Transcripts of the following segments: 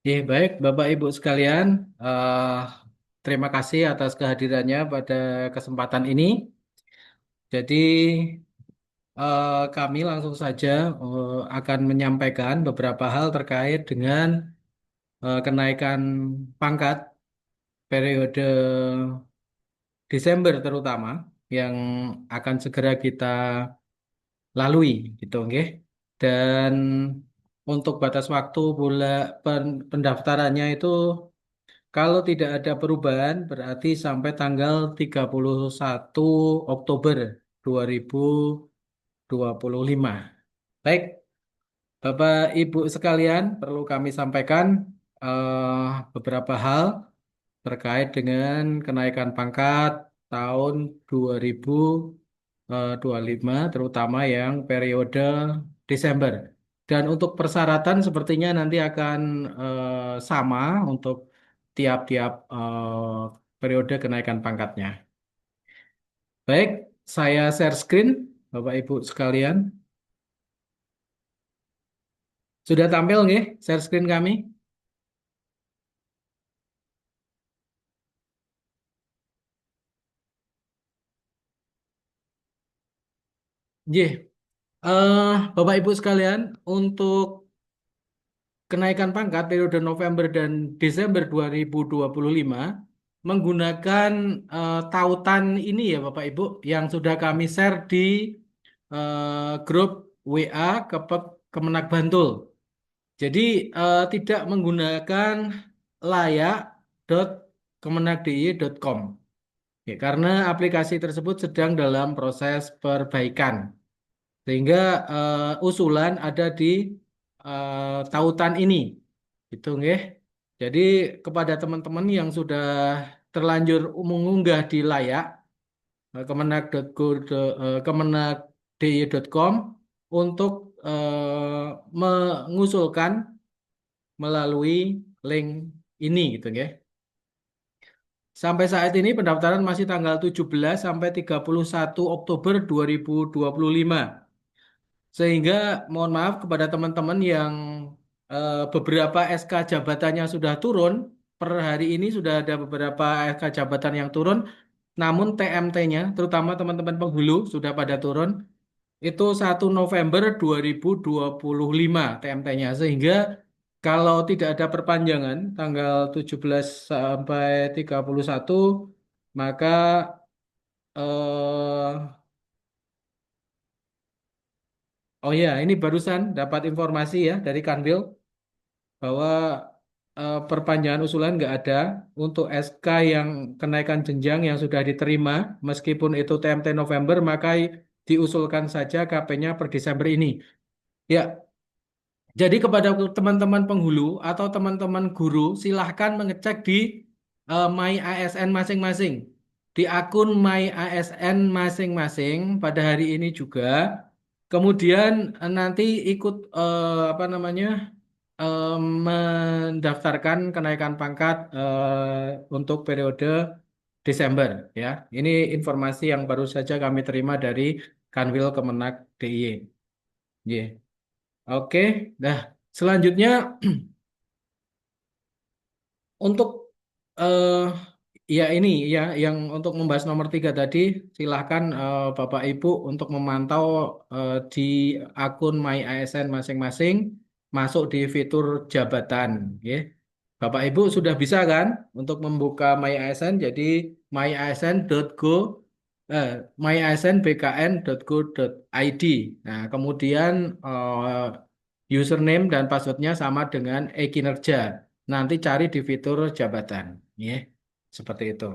Ya, baik, Bapak Ibu sekalian, eh, terima kasih atas kehadirannya pada kesempatan ini. Jadi, kami langsung saja akan menyampaikan beberapa hal terkait dengan kenaikan pangkat periode Desember terutama yang akan segera kita lalui, gitu, nggih. Dan untuk batas waktu pendaftarannya itu kalau tidak ada perubahan, berarti sampai tanggal 31 Oktober 2025. Baik, Bapak Ibu sekalian, perlu kami sampaikan eh, beberapa hal terkait dengan kenaikan pangkat tahun 2025, terutama yang periode Desember. Dan untuk persyaratan sepertinya nanti akan sama untuk tiap-tiap periode kenaikan pangkatnya. Baik, saya share screen, Bapak Ibu sekalian. Sudah tampil nggih share screen kami? Nggih. Bapak Ibu sekalian, untuk kenaikan pangkat periode November dan Desember 2025 menggunakan tautan ini ya Bapak Ibu yang sudah kami share di grup WA Kemenak Bantul. Jadi tidak menggunakan layak.kemenagdi.com ya, karena aplikasi tersebut sedang dalam proses perbaikan. Sehingga usulan ada di tautan ini. Gitu nggih. Jadi kepada teman-teman yang sudah terlanjur mengunggah di layak kemenagdi.com untuk mengusulkan melalui link ini gitu nggih. Sampai saat ini pendaftaran masih tanggal 17 sampai 31 Oktober 2025. Sehingga mohon maaf kepada teman-teman yang beberapa SK jabatannya sudah turun, per hari ini sudah ada beberapa SK jabatan yang turun, namun TMT-nya, terutama teman-teman penghulu sudah pada turun, itu 1 November 2025 TMT-nya. Sehingga kalau tidak ada perpanjangan tanggal 17 sampai 31, maka oh ya, ini barusan dapat informasi ya dari Kanwil bahwa perpanjangan usulan nggak ada untuk SK yang kenaikan jenjang yang sudah diterima meskipun itu TMT November maka diusulkan saja KP-nya per Desember ini. Ya, jadi kepada teman-teman penghulu atau teman-teman guru silahkan mengecek di My ASN masing-masing. Di akun My ASN masing-masing pada hari ini juga. Kemudian nanti ikut apa namanya eh, mendaftarkan kenaikan pangkat untuk periode Desember ya. Ini informasi yang baru saja kami terima dari Kanwil Kemenak DIY. Ye. Oke, nah selanjutnya untuk eh ya ini ya yang untuk membahas nomor 3 tadi silahkan Bapak Ibu untuk memantau di akun My ASN masing-masing masuk di fitur jabatan ya. Bapak Ibu sudah bisa kan untuk membuka My ASN jadi myasn.go eh, myasnbkn.go.id. Nah, kemudian username dan passwordnya sama dengan e-kinerja. Nanti cari di fitur jabatan, ya. Seperti itu.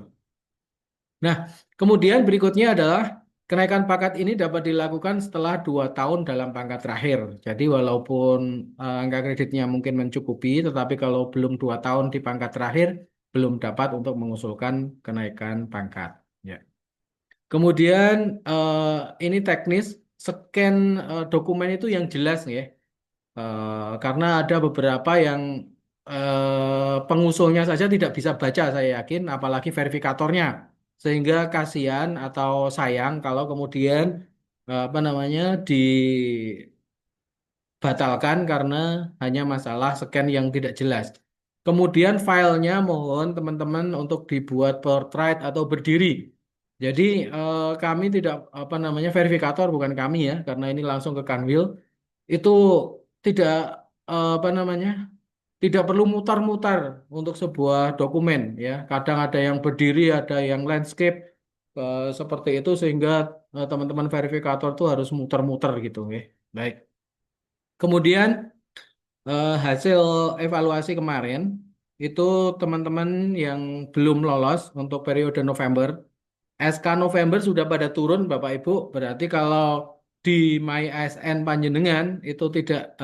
Nah, kemudian berikutnya adalah kenaikan pangkat ini dapat dilakukan setelah 2 tahun dalam pangkat terakhir. Jadi walaupun angka kreditnya mungkin mencukupi, tetapi kalau belum 2 tahun di pangkat terakhir, belum dapat untuk mengusulkan kenaikan pangkat. Ya. Kemudian ini teknis, scan dokumen itu yang jelas ya. Karena ada beberapa yang pengusulnya saja tidak bisa baca, saya yakin, apalagi verifikatornya. Sehingga kasihan atau sayang kalau kemudian apa namanya dibatalkan karena hanya masalah scan yang tidak jelas. Kemudian filenya mohon teman-teman untuk dibuat portrait atau berdiri. Jadi kami tidak apa namanya verifikator bukan kami ya karena ini langsung ke Kanwil itu tidak apa namanya tidak perlu mutar-mutar untuk sebuah dokumen ya. Kadang ada yang berdiri, ada yang landscape seperti itu sehingga teman-teman verifikator tuh harus muter-muter gitu ya. Baik. Kemudian hasil evaluasi kemarin itu teman-teman yang belum lolos untuk periode November, SK November sudah pada turun Bapak Ibu. Berarti kalau di My ASN Panjenengan itu tidak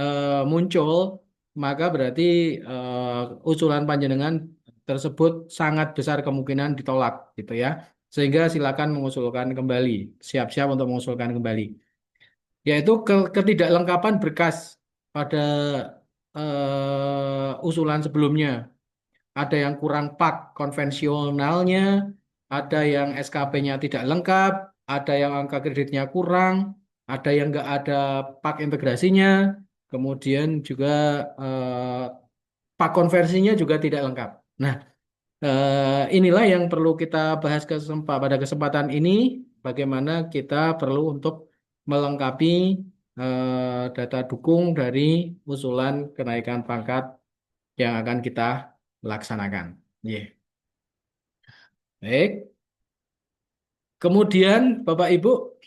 muncul, maka berarti usulan Panjenengan tersebut sangat besar kemungkinan ditolak gitu ya. Sehingga silakan mengusulkan kembali, siap-siap untuk mengusulkan kembali. Yaitu ketidaklengkapan berkas pada usulan sebelumnya. Ada yang kurang pak konvensionalnya, ada yang SKP-nya tidak lengkap, ada yang angka kreditnya kurang, ada yang nggak ada pak integrasinya, kemudian juga eh, pak konversinya juga tidak lengkap. Nah, inilah yang perlu kita bahas pada kesempatan ini, bagaimana kita perlu untuk melengkapi data dukung dari usulan kenaikan pangkat yang akan kita laksanakan. Yeah. Baik. Kemudian Bapak Ibu,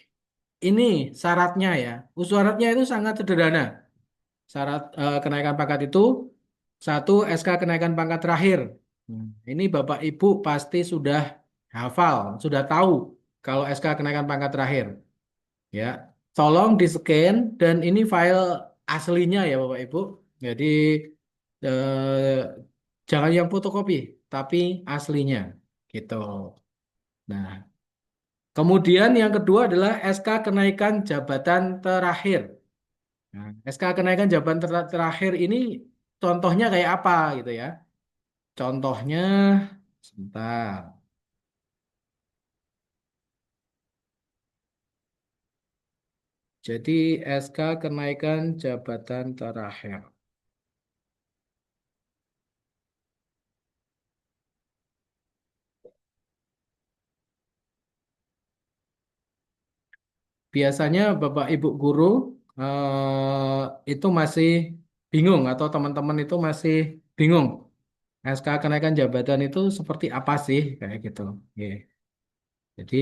ini syaratnya ya. Syaratnya itu sangat sederhana. Syarat kenaikan pangkat itu satu SK kenaikan pangkat terakhir. Ini Bapak Ibu pasti sudah hafal, sudah tahu kalau SK kenaikan pangkat terakhir. Ya, tolong di scan dan ini file aslinya ya Bapak Ibu. Jadi jangan yang fotokopi, tapi aslinya gitu. Nah, kemudian yang kedua adalah SK kenaikan jabatan terakhir. Nah, SK kenaikan jabatan terakhir ini contohnya kayak apa gitu ya? Contohnya, sebentar. Jadi SK kenaikan jabatan terakhir. Biasanya Bapak Ibu guru itu masih bingung atau teman-teman itu masih bingung. SK kenaikan jabatan itu seperti apa sih kayak gitu. Oke. Jadi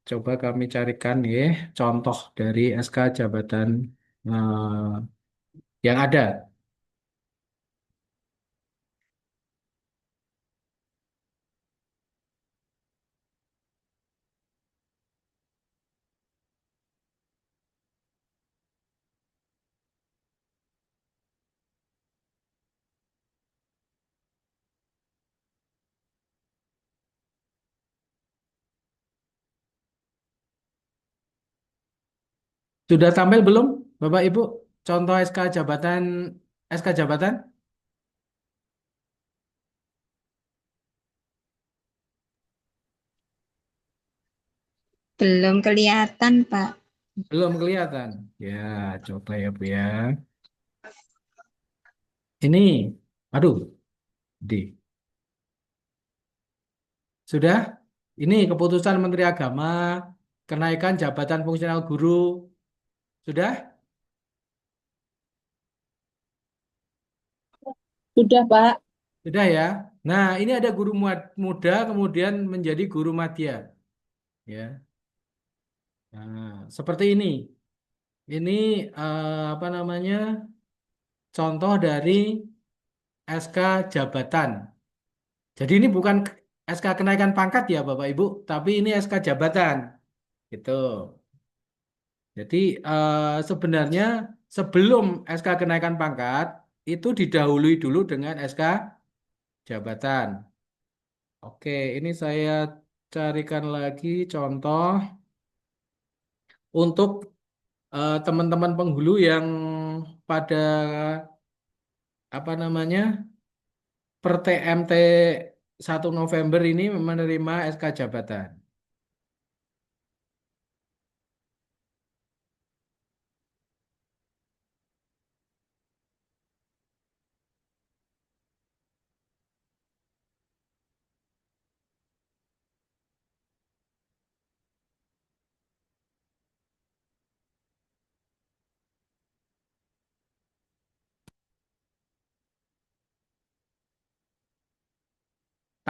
coba kami carikan ya contoh dari SK jabatan yang ada. Sudah tampil belum Bapak Ibu? Contoh SK jabatan? Belum kelihatan, Pak. Belum kelihatan. Ya, coba ya Bu ya. Ini, aduh, di. Sudah? Ini keputusan Menteri Agama kenaikan jabatan fungsional guru. Sudah? Sudah, Pak. Sudah ya. Nah, ini ada guru muda kemudian menjadi guru madya, ya. Nah, seperti ini. Ini apa namanya? Contoh dari SK jabatan. Jadi ini bukan SK kenaikan pangkat ya Bapak Ibu, tapi ini SK jabatan. Gitu. Jadi sebenarnya sebelum SK kenaikan pangkat itu didahului dulu dengan SK jabatan. Oke, ini saya carikan lagi contoh untuk teman-teman penghulu yang pada apa namanya per TMT 1 November ini menerima SK jabatan.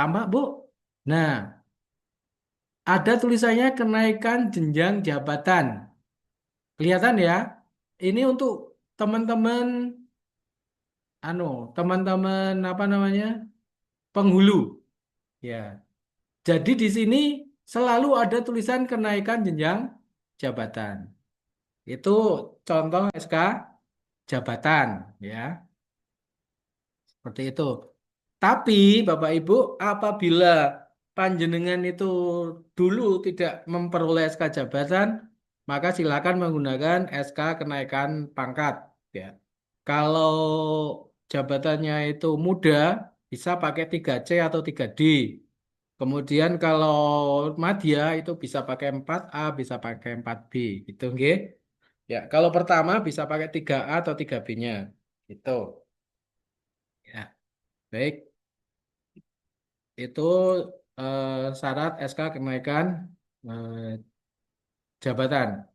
Tampak, Bu? Nah, ada tulisannya kenaikan jenjang jabatan. Kelihatan ya? Ini untuk teman-teman, anu, teman-teman apa namanya? Penghulu. Ya. Jadi di sini selalu ada tulisan kenaikan jenjang jabatan. Itu contoh SK jabatan, ya. Seperti itu. Tapi Bapak Ibu, apabila panjenengan itu dulu tidak memperoleh SK jabatan, maka silakan menggunakan SK kenaikan pangkat. Ya. Kalau jabatannya itu muda, bisa pakai 3C atau 3D. Kemudian kalau madya itu bisa pakai 4A, bisa pakai 4B. Gitu, nggih. Ya, kalau pertama bisa pakai 3A atau 3B-nya. Gitu. Ya, baik. Itu syarat SK kenaikan eh, jabatan.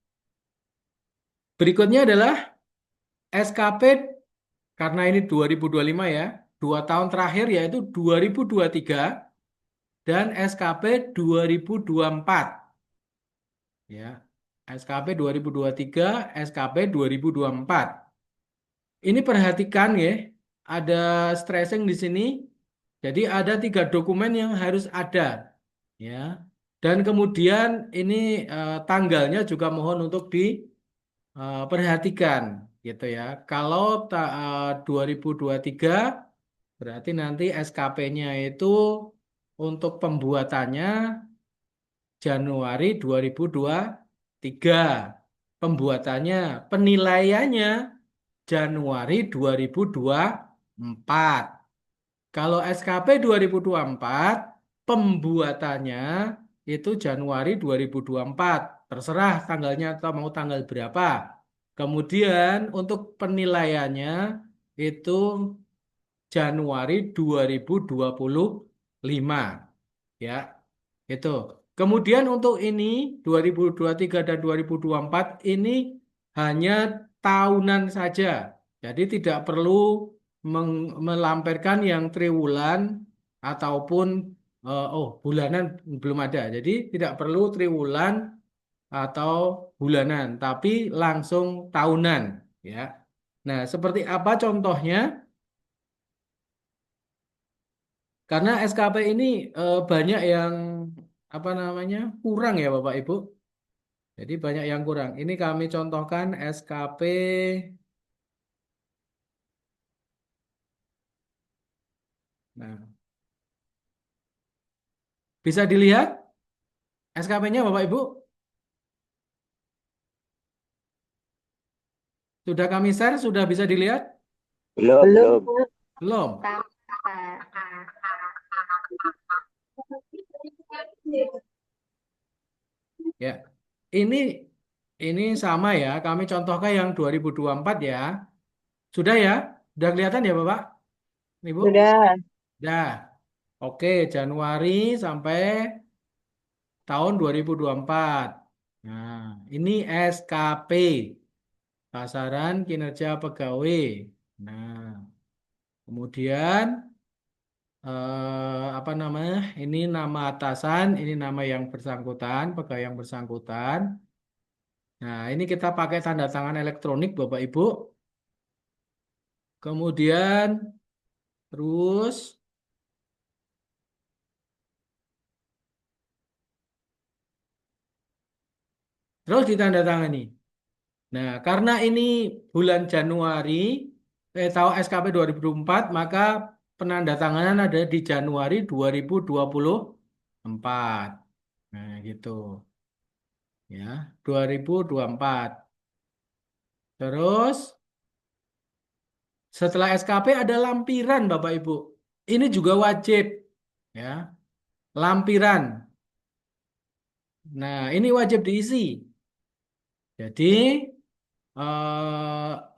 Berikutnya adalah SKP karena ini 2025 ya, 2 tahun terakhir yaitu 2023 dan SKP 2024 ya. SKP 2023, SKP 2024. Ini perhatikan ya, ada stressing di sini. Jadi ada 3 dokumen yang harus ada ya. Dan kemudian ini tanggalnya juga mohon untuk diperhatikan gitu ya. Kalau 2023 berarti nanti SKP-nya itu untuk pembuatannya Januari 2023. Pembuatannya, penilaiannya Januari 2024. Kalau SKP 2024, pembuatannya itu Januari 2024. Terserah tanggalnya atau mau tanggal berapa. Kemudian untuk penilaiannya itu Januari 2025. Ya, itu. Kemudian untuk ini 2023 dan 2024 ini hanya tahunan saja. Jadi tidak perlu melampirkan yang triwulan ataupun bulanan belum ada. Jadi tidak perlu triwulan atau bulanan, tapi langsung tahunan ya. Nah, seperti apa contohnya? Karena SKP ini banyak yang apa namanya kurang ya Bapak Ibu. Jadi banyak yang kurang. Ini kami contohkan SKP. Nah, bisa dilihat SKP-nya Bapak Ibu. Sudah kami share, sudah bisa dilihat? Belum, Belum, belum. Pak. Belum. Ya. Ini ini sama ya. Kami contohkan yang 2024 ya. Sudah ya? Sudah kelihatan ya Bapak? Ibu? Sudah. Sudah. Oke, Januari sampai tahun 2024. Nah, ini SKP, Pasaran Kinerja Pegawai. Nah, kemudian apa namanya? Ini nama atasan, ini nama yang bersangkutan, pegawai yang bersangkutan. Nah, ini kita pakai tanda tangan elektronik, Bapak Ibu. Kemudian terus terus ditandatangani. Nah, karena ini bulan Januari, tahu SKP 2004, maka penandatanganan ada di Januari 2024. Nah, gitu. Ya, 2024. Terus setelah SKP ada lampiran Bapak Ibu. Ini juga wajib, ya. Lampiran. Nah, ini wajib diisi. Jadi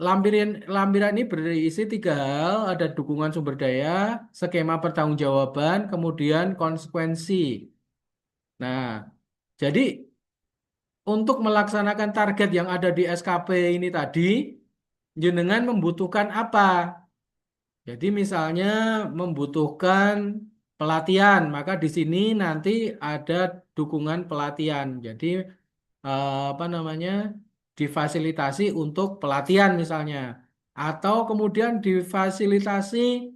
lampiran ini berisi 3 hal, ada dukungan sumber daya, skema pertanggungjawaban, kemudian konsekuensi. Nah, jadi untuk melaksanakan target yang ada di SKP ini tadi, jenengan membutuhkan apa? Jadi misalnya membutuhkan pelatihan, maka di sini nanti ada dukungan pelatihan. Jadi apa namanya difasilitasi untuk pelatihan misalnya, atau kemudian difasilitasi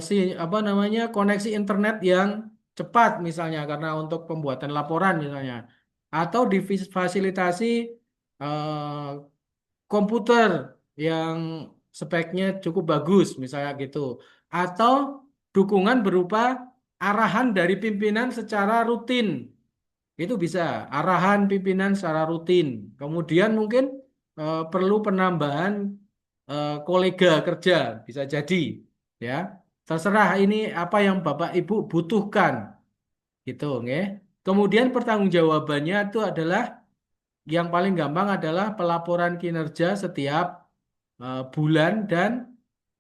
si apa namanya koneksi internet yang cepat misalnya karena untuk pembuatan laporan misalnya, atau difasilitasi komputer yang speknya cukup bagus misalnya gitu, atau dukungan berupa arahan dari pimpinan secara rutin. Itu bisa arahan pimpinan secara rutin. Kemudian mungkin perlu penambahan kolega kerja, bisa jadi, ya. Terserah ini apa yang Bapak Ibu butuhkan, gitu, nggih. Kemudian pertanggungjawabannya itu adalah yang paling gampang adalah pelaporan kinerja setiap bulan dan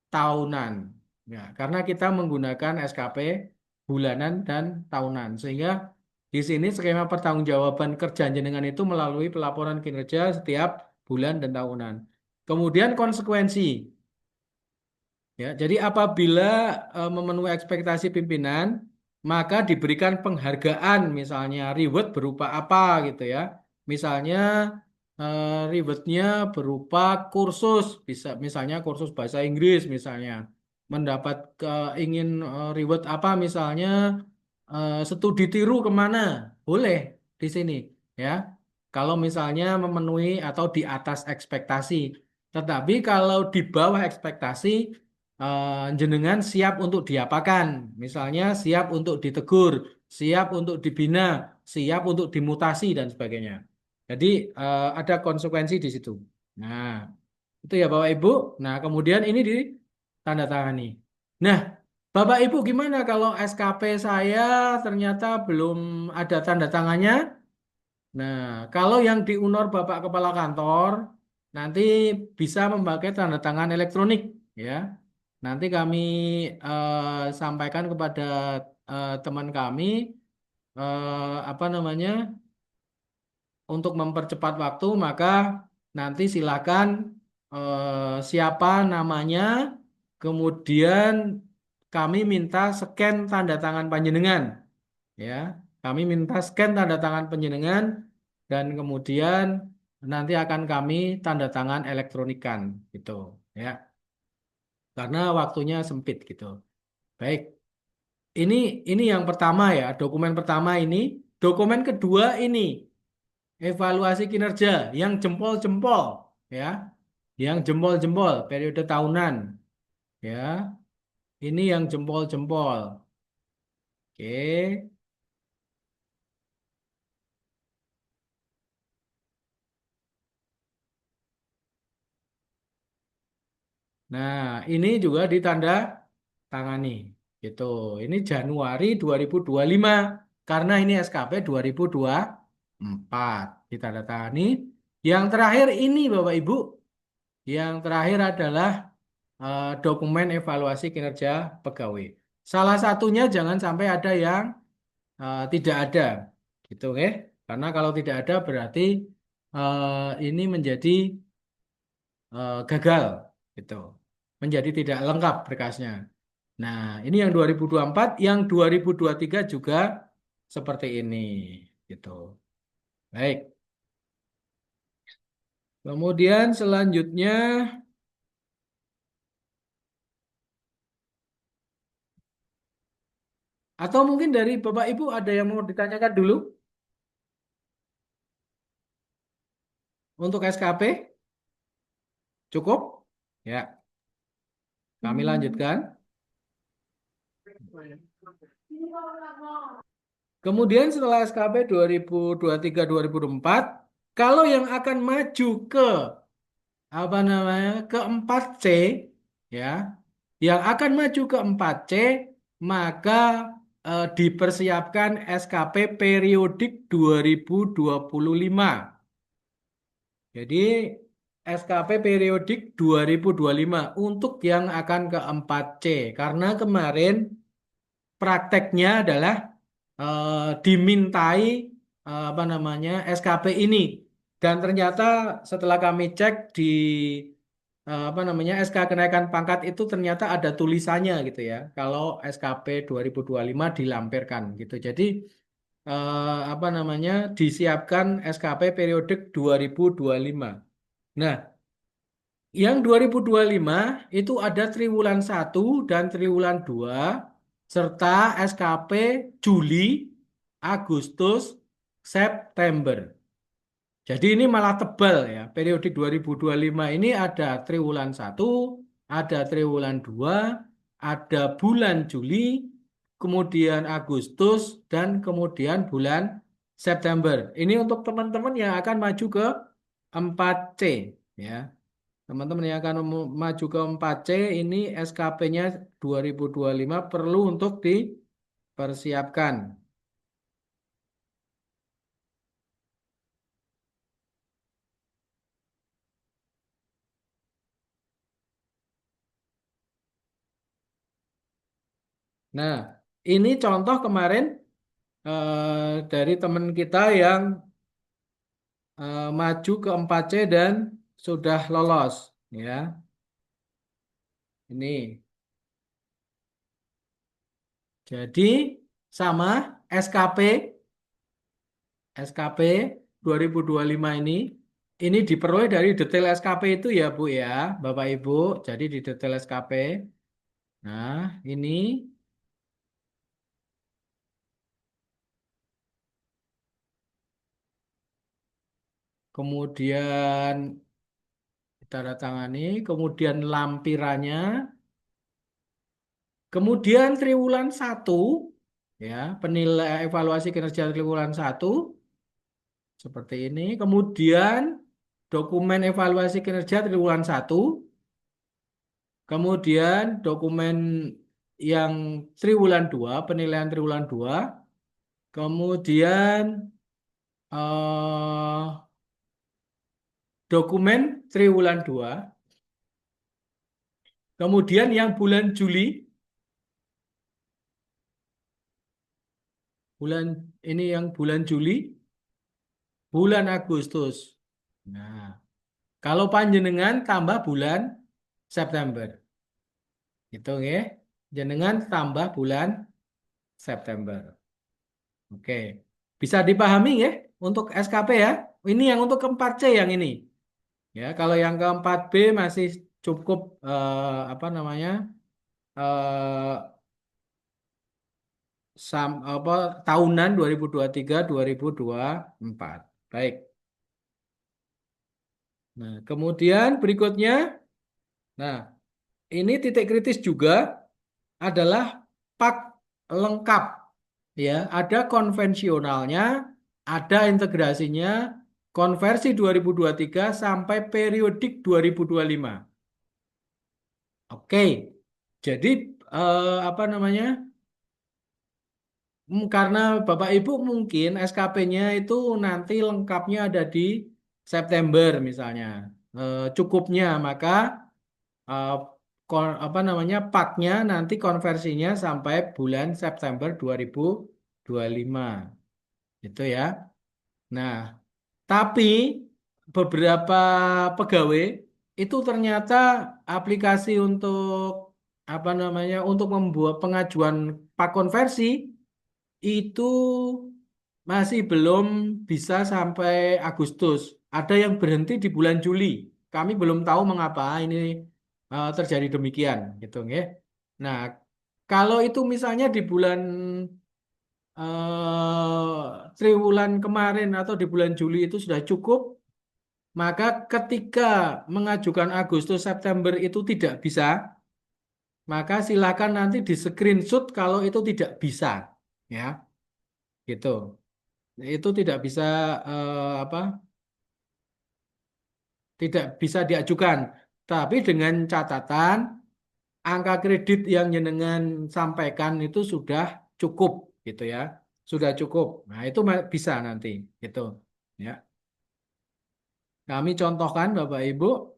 tahunan. Ya, karena kita menggunakan SKP bulanan dan tahunan, sehingga di sini skema pertanggungjawaban kerja jenengan itu melalui pelaporan kinerja setiap bulan dan tahunan. Kemudian konsekuensi, ya. Jadi apabila memenuhi ekspektasi pimpinan, maka diberikan penghargaan, misalnya reward berupa apa gitu ya. Misalnya rewardnya berupa kursus, bisa misalnya kursus bahasa Inggris misalnya. Mendapat ingin reward apa misalnya studi tiru kemana, boleh di sini ya. Kalau misalnya memenuhi atau di atas ekspektasi. Tetapi kalau di bawah ekspektasi, jenengan siap untuk diapakan, misalnya siap untuk ditegur, siap untuk dibina, siap untuk dimutasi dan sebagainya. Jadi ada konsekuensi di situ. Nah, itu ya Bapak Ibu. Nah, kemudian ini ditandatangani. Nah, Bapak Ibu gimana kalau SKP saya ternyata belum ada tanda tangannya? Nah, kalau yang diunor Bapak Kepala Kantor, nanti bisa memakai tanda tangan elektronik, ya. Nanti kami sampaikan kepada teman kami apa namanya untuk mempercepat waktu, maka nanti silakan siapa namanya, kemudian kami minta scan tanda tangan panjenengan, ya. Kami minta scan tanda tangan panjenengan dan kemudian nanti akan kami tanda tangan elektronikan, gitu, ya. Karena waktunya sempit, gitu. Baik, ini ini yang pertama ya, dokumen pertama ini. Dokumen kedua ini evaluasi kinerja yang jempol-jempol, ya. Yang jempol-jempol periode tahunan, ya. Ini yang jempol-jempol. Oke. Nah, ini juga ditanda tangani, gitu. Ini Januari 2025 karena ini SKP 2024 ditandatangani. Yang terakhir ini Bapak Ibu, yang terakhir adalah dokumen evaluasi kinerja pegawai. Salah satunya jangan sampai ada yang tidak ada, gitu, Karena kalau tidak ada berarti ini menjadi gagal, gitu. Menjadi tidak lengkap berkasnya. Nah, ini yang 2024, yang 2023 juga seperti ini, gitu. Baik. Kemudian selanjutnya, atau mungkin dari Bapak Ibu ada yang mau ditanyakan dulu untuk SKP? Cukup? Ya, kami lanjutkan. Kemudian setelah SKP 2023-2024, kalau yang akan maju ke apa namanya keempat C, ya, yang akan maju ke 4C, maka dipersiapkan SKP periodik 2025. Jadi SKP periodik 2025 untuk yang akan ke 4C, karena kemarin prakteknya adalah dimintai apa namanya SKP ini, dan ternyata setelah kami cek di apa namanya SK kenaikan pangkat itu ternyata ada tulisannya gitu ya. Kalau SKP 2025 dilampirkan gitu. Jadi apa namanya disiapkan SKP periodik 2025. Nah, yang 2025 itu ada triwulan 1 dan triwulan 2 serta SKP Juli, Agustus, September. Jadi ini malah tebal ya. Periodik 2025 ini ada triwulan 1, ada triwulan 2, ada bulan Juli, kemudian Agustus, dan kemudian bulan September. Ini untuk teman-teman yang akan maju ke 4C ya. Teman-teman yang akan maju ke 4C ini SKP-nya 2025 perlu untuk dipersiapkan. Nah, ini contoh kemarin dari teman kita yang maju ke 4C dan sudah lolos ya. Ini. Jadi sama SKP SKP 2025 ini diperoleh dari detail SKP itu ya Bu ya, Bapak Ibu. Jadi di detail SKP. Nah, ini kemudian tanda tangani, kemudian lampirannya, kemudian triwulan 1 ya, penilaian evaluasi kinerja triwulan 1 seperti ini. Kemudian dokumen evaluasi kinerja triwulan 1, kemudian dokumen yang triwulan 2, penilaian triwulan 2, kemudian eh, dokumen triwulan 2, kemudian yang bulan Juli, bulan ini yang bulan Juli, bulan Agustus. Nah, kalau panjenengan tambah bulan September. Itu ya. Jenengan tambah bulan September. Oke. Bisa dipahami ya untuk SKP ya. Ini yang untuk keempat C yang ini. Ya, kalau yang keempat B masih cukup apa namanya? eh apa tahunan 2023 2024. Baik. Nah, kemudian berikutnya, nah, ini titik kritis juga adalah pak lengkap. Ya, ada konvensionalnya, ada integrasinya, konversi 2023 sampai periodik 2025. Oke, jadi apa namanya? Karena Bapak Ibu mungkin SKP-nya itu nanti lengkapnya ada di September misalnya. Cukupnya maka eh, apa namanya paknya nanti konversinya sampai bulan September 2025 itu ya. Nah, tapi beberapa pegawai itu ternyata aplikasi untuk apa namanya untuk membuat pengajuan pak konversi itu masih belum bisa sampai Agustus. Ada yang berhenti di bulan Juli. Kami belum tahu mengapa ini terjadi demikian, gitu, ya. Nah, kalau itu misalnya di bulan triwulan kemarin atau di bulan Juli itu sudah cukup, maka ketika mengajukan Agustus September itu tidak bisa, maka silakan nanti di screenshot kalau itu tidak bisa, ya, gitu. Itu tidak bisa apa? Tidak bisa diajukan. Tapi dengan catatan angka kredit yang jenengan sampaikan itu sudah cukup gitu ya. Sudah cukup. Nah, itu bisa nanti gitu. Ya. Kami contohkan Bapak Ibu.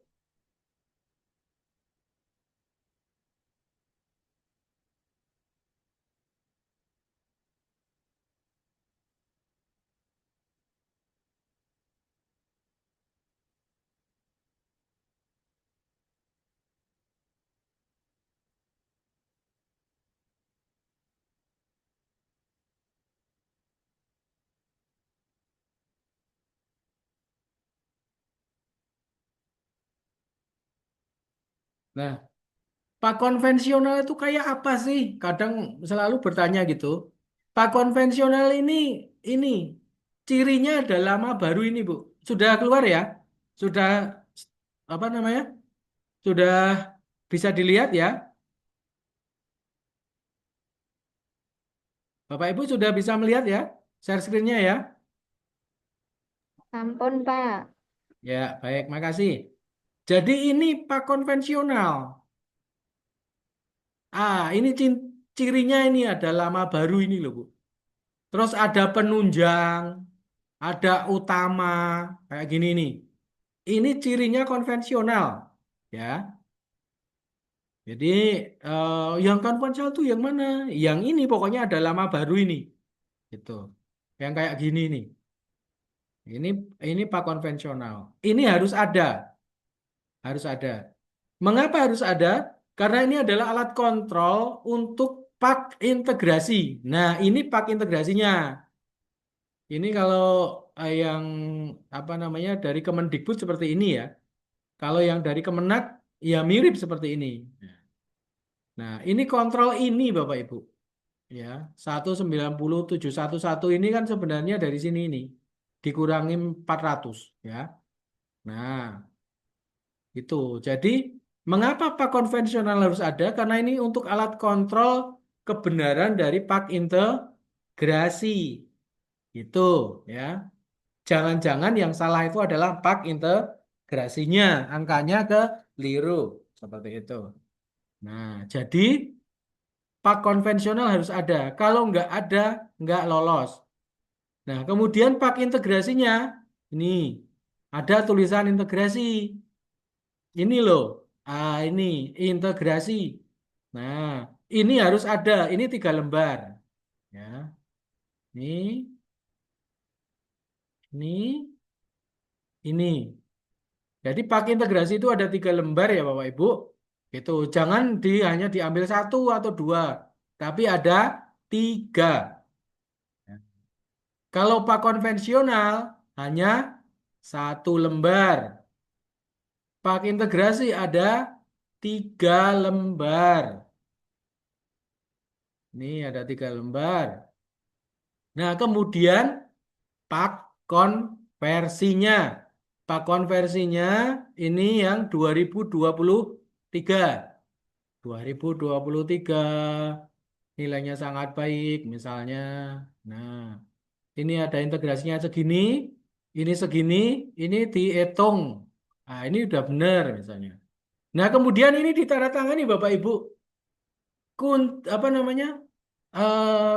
Nah, Pak konvensional itu kayak apa sih? Kadang selalu bertanya gitu. Pak konvensional ini cirinya ada lama baru ini, Bu. Sudah keluar ya? Sudah apa namanya? Sudah bisa dilihat ya? Bapak Ibu sudah bisa melihat ya? Share screen-nya ya? Sampun, Pak. Ya, baik, makasih. Jadi ini Pak konvensional. Ini cirinya ini ada lama baru ini loh, Bu. Terus ada penunjang, ada utama, kayak gini nih. Ini cirinya konvensional, ya. Jadi yang konvensional tuh yang mana? Yang ini pokoknya ada lama baru ini, gitu. Yang kayak gini nih. Ini ini Pak konvensional. Ini harus ada. Mengapa harus ada? Karena ini adalah alat kontrol untuk Pak integrasi. Nah, ini Pak integrasinya. Ini kalau yang apa namanya dari Kemendikbud seperti ini ya. Kalau yang dari Kemenak ya mirip seperti ini. Nah, ini kontrol ini Bapak Ibu. Ya, 190.711 ini kan sebenarnya dari sini ini dikurangi 400 ya. Nah, itu. Jadi, mengapa Pak konvensional harus ada? Karena ini untuk alat kontrol kebenaran dari Pak integrasi. Itu ya. Jangan-jangan yang salah itu adalah Pak integrasinya, angkanya keliru seperti itu. Nah, jadi Pak konvensional harus ada. Kalau nggak ada, nggak lolos. Nah, kemudian Pak integrasinya, ini ada tulisan integrasi. Ini loh, ini integrasi. Nah, ini harus ada. Ini 3 lembar. Ya, ini, ini, ini. Jadi pakai integrasi itu ada 3 lembar ya Bapak Ibu. Itu jangan hanya diambil satu atau dua, tapi ada 3. Kalau pak konvensional hanya 1 lembar. Pak integrasi ada 3 lembar. Ini ada 3 lembar. Nah kemudian pak konversinya. Pak konversinya ini yang 2023. 2023 nilainya sangat baik misalnya. Nah, ini ada integrasinya segini, ini segini, ini dihitung. Nah, ini udah benar misalnya. Nah, kemudian ini ditandatangani Bapak Ibu. Apa namanya? Eh,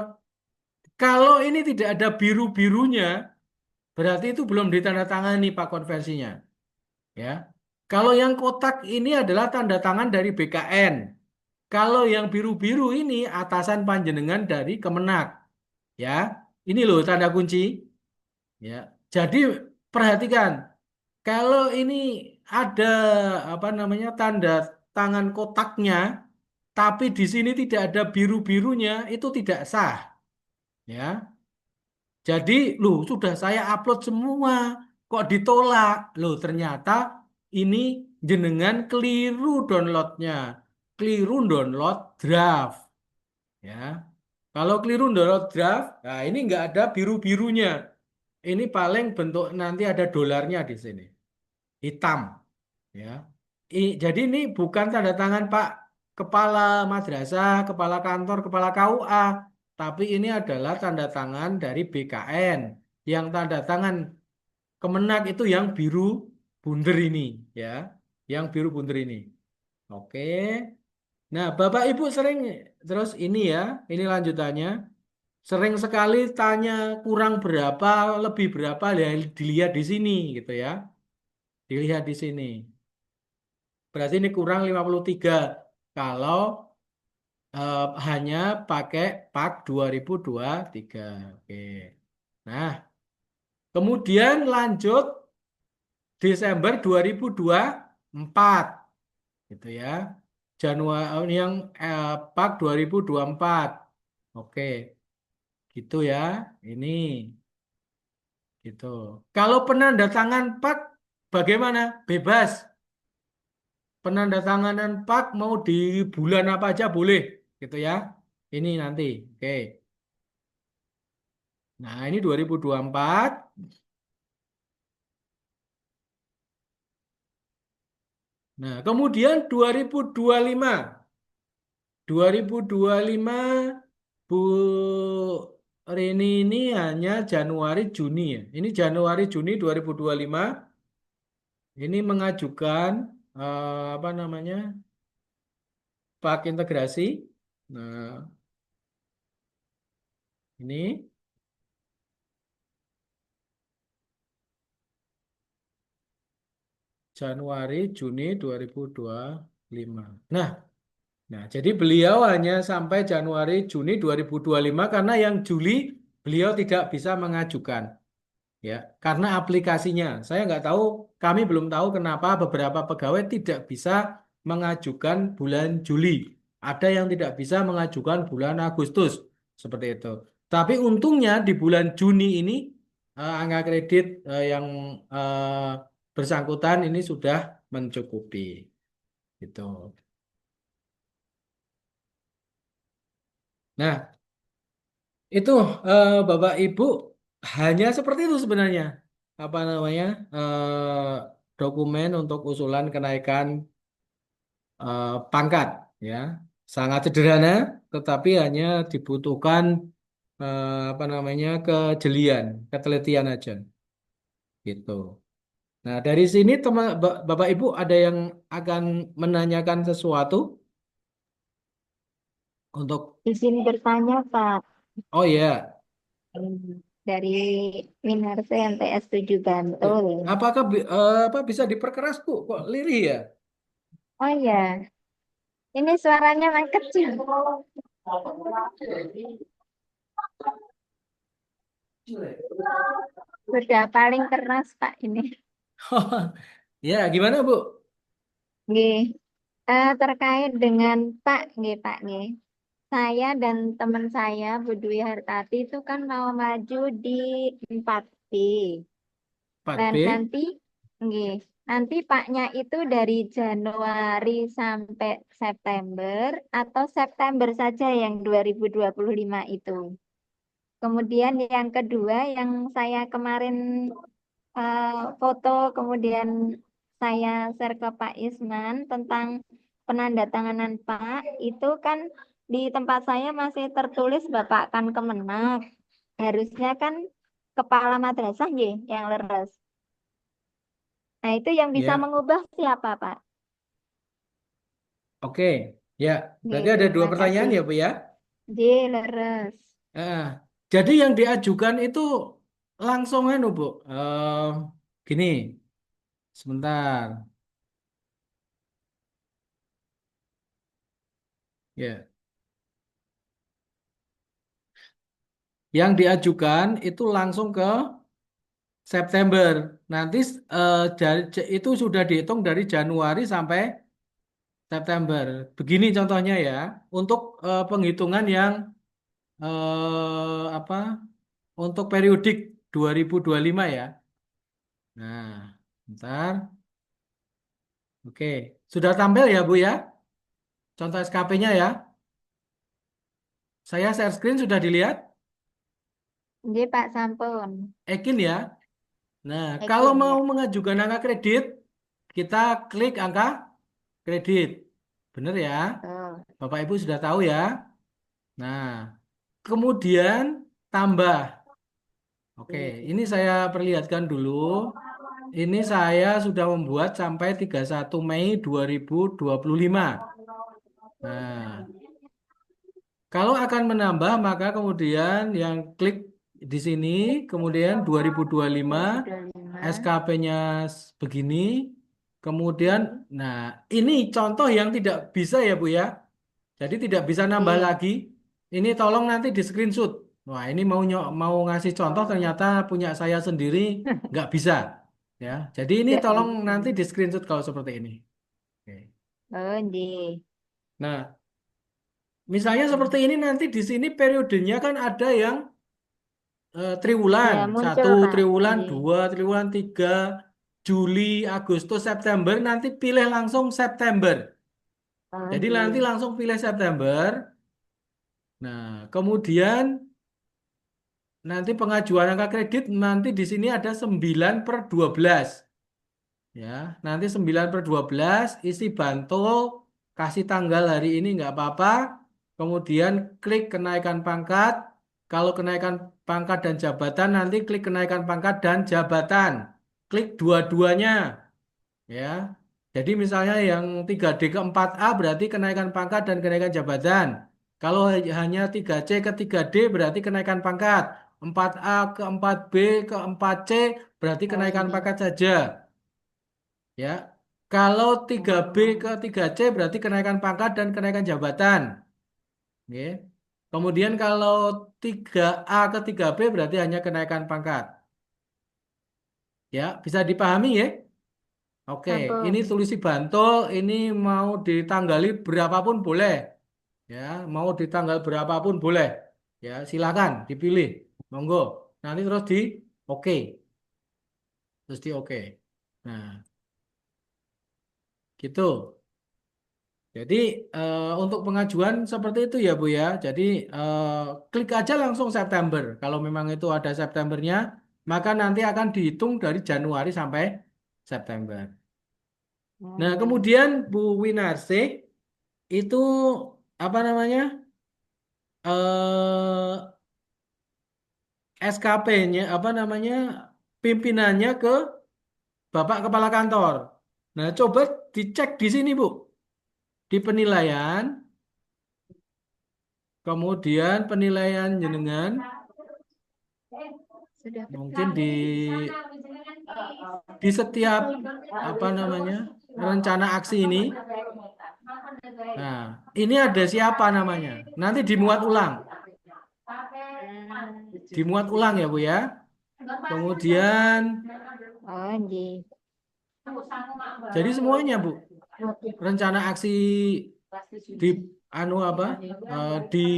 kalau ini tidak ada biru-birunya, berarti itu belum ditandatangani Pak konversinya, ya. Kalau yang kotak ini adalah tanda tangan dari BKN. Kalau yang biru-biru ini atasan panjenengan dari Kemenak, ya. Ini loh tanda kunci, ya. Jadi perhatikan, kalau ini ada apa namanya tanda tangan kotaknya, tapi di sini tidak ada biru-birunya, itu tidak sah, ya. Jadi, loh sudah saya upload semua, kok ditolak? Loh ternyata ini jenengan keliru downloadnya, keliru download draft. Ya, kalau keliru download draft, nah ini nggak ada biru-birunya. Ini paling bentuk nanti ada dolarnya di sini, hitam. Ya, jadi ini bukan tanda tangan Pak Kepala Madrasah, Kepala Kantor, Kepala KUA, tapi ini adalah tanda tangan dari BKN. Yang tanda tangan Kemenak itu yang biru bunder ini, ya, yang biru bunder ini. Oke. Nah, Bapak Ibu sering terus ini ya, ini lanjutannya. Sering sekali tanya kurang berapa, lebih berapa, ya dilihat di sini gitu ya. Dilihat di sini. Berarti ini kurang 53 kalau hanya pakai Pak 2023. Oke. Nah, kemudian lanjut Desember 2024 gitu ya. Januari yang Pak 2024. Oke, gitu ya. Ini gitu. Kalau penanda tangan Pak bagaimana? Bebas. penandatanganan PAK mau di bulan apa aja boleh, gitu ya. Ini nanti, oke. Nah, ini 2024. Nah, kemudian 2025. 2025 Bu Rini ini hanya Januari Juni ya. Ini Januari Juni 2025 ini mengajukan apa namanya? PAK integrasi. Nah, ini Januari Juni 2025. Nah, jadi beliau hanya sampai Januari Juni 2025 karena yang Juli beliau tidak bisa mengajukan. Ya, karena aplikasinya. Saya nggak tahu, kami belum tahu kenapa beberapa pegawai tidak bisa mengajukan bulan Juli. Ada yang tidak bisa mengajukan bulan Agustus, seperti itu. Tapi untungnya di bulan Juni ini angka kredit yang bersangkutan ini sudah mencukupi. Gitu. Nah, itu Bapak Ibu hanya seperti itu sebenarnya. Apa namanya? Dokumen untuk usulan kenaikan pangkat ya. Sangat sederhana tetapi hanya dibutuhkan apa namanya? Kejelian, ketelitian aja gitu. Nah, dari sini teman Bapak Ibu ada yang akan menanyakan sesuatu untuk Izin bertanya, Pak. oh ya. Dari Minarsa MTS 7 Ya. Bantul. Apakah apa bisa diperkeras Bu? Kok lirih ya? Oh ya, ini suaranya makin kecil. Sudah paling keras, Pak, ini. Ya, gimana Bu? Nggih. Terkait dengan Pak, nggih, Pak, nggih. Saya dan teman saya, Bu Dwi Hartati, itu kan mau maju di 4B. Dan 4B? nanti, nggih, nanti Paknya itu dari Januari sampai September atau September saja yang 2025 itu. Kemudian yang kedua yang saya kemarin eh, foto, kemudian saya share ke Pak Isman tentang penandatanganan Pak, itu kan di tempat saya masih tertulis Bapak kan Kemenag. Harusnya kan kepala madrasah nggih yang leres. Nah, itu yang bisa Ya, mengubah siapa, Pak? oke. Ya, Oke, berarti ada dua terima pertanyaan kasih. ya Bu ya. J. Leres. Eh, jadi yang diajukan itu langsung anu Bu. Gini, sebentar. Ya, yang diajukan itu langsung ke September. Nanti itu sudah dihitung dari Januari sampai September. Begini contohnya ya, untuk penghitungan yang apa? Untuk periodik 2025 ya. Nah, bentar. Oke, sudah tampil ya Bu ya? Contoh SKP-nya ya. Saya share screen sudah dilihat. J. Pak Sampun. Ekin ya. Nah, kalau Ekin, mau ya. mengajukan angka kredit, kita klik angka kredit. Bener ya? Oh, Bapak Ibu sudah tahu ya. Nah, kemudian tambah. Oke, ini saya perlihatkan dulu. Ini saya sudah membuat sampai 31 Mei 2025. Nah, kalau akan menambah, maka kemudian yang klik di sini, kemudian 2025 2025. SKP-nya begini, kemudian, nah ini contoh yang tidak bisa ya Bu ya, jadi tidak bisa nambah J. lagi. Ini tolong nanti di screenshot. Wah ini mau ngasih contoh ternyata punya saya sendiri nggak bisa, ya. Jadi ini Nggak tolong bisa. nanti di screenshot kalau seperti ini. Oke. Oh, J. Nah, misalnya seperti ini nanti di sini periodenya kan ada yang triwulan, Ya, satu muncul, Pak. triwulan, J. dua triwulan, tiga. Juli, Agustus, September, nanti pilih langsung September. Oh, Jadi nanti iya. langsung pilih September. Nah, kemudian nanti pengajuan angka kredit nanti di sini ada 9/12. Ya, nanti 9/12 isi bantul, kasih tanggal hari ini nggak apa-apa. Kemudian klik kenaikan pangkat. Kalau kenaikan pangkat dan jabatan, nanti klik kenaikan pangkat dan jabatan. Klik dua-duanya. Ya, jadi misalnya yang 3D ke 4A berarti kenaikan pangkat dan kenaikan jabatan. Kalau hanya 3C ke 3D berarti kenaikan pangkat. 4A ke 4B ke 4C berarti Oh, kenaikan iya. pangkat saja. Ya, kalau 3B ke 3C berarti kenaikan pangkat dan kenaikan jabatan. Oke. Kemudian kalau 3A ke 3B berarti hanya kenaikan pangkat. Ya, bisa dipahami ya? Oke, ini Ampun. tulisi bantul, ini mau ditanggali berapapun boleh. Ya, mau ditanggal berapapun boleh. Ya, silakan dipilih. Monggo. Nanti terus di oke, terus di oke. Nah, gitu. Jadi untuk pengajuan seperti itu ya Bu ya. Jadi eh, klik aja langsung September. Kalau memang itu ada Septembernya, maka nanti akan dihitung dari Januari sampai September. Nah, Hmm. kemudian Bu Winarsih itu apa namanya SKP-nya apa namanya pimpinannya ke Bapak Kepala Kantor. Nah, coba dicek di sini Bu, di penilaian, kemudian penilaian jenengan Sudah. mungkin di setiap apa namanya rencana aksi ini. Nah, ini ada siapa namanya? Nanti dimuat ulang, dimuat ulang ya Bu ya. Kemudian Oh, iya. jadi semuanya Bu, rencana aksi di anu apa di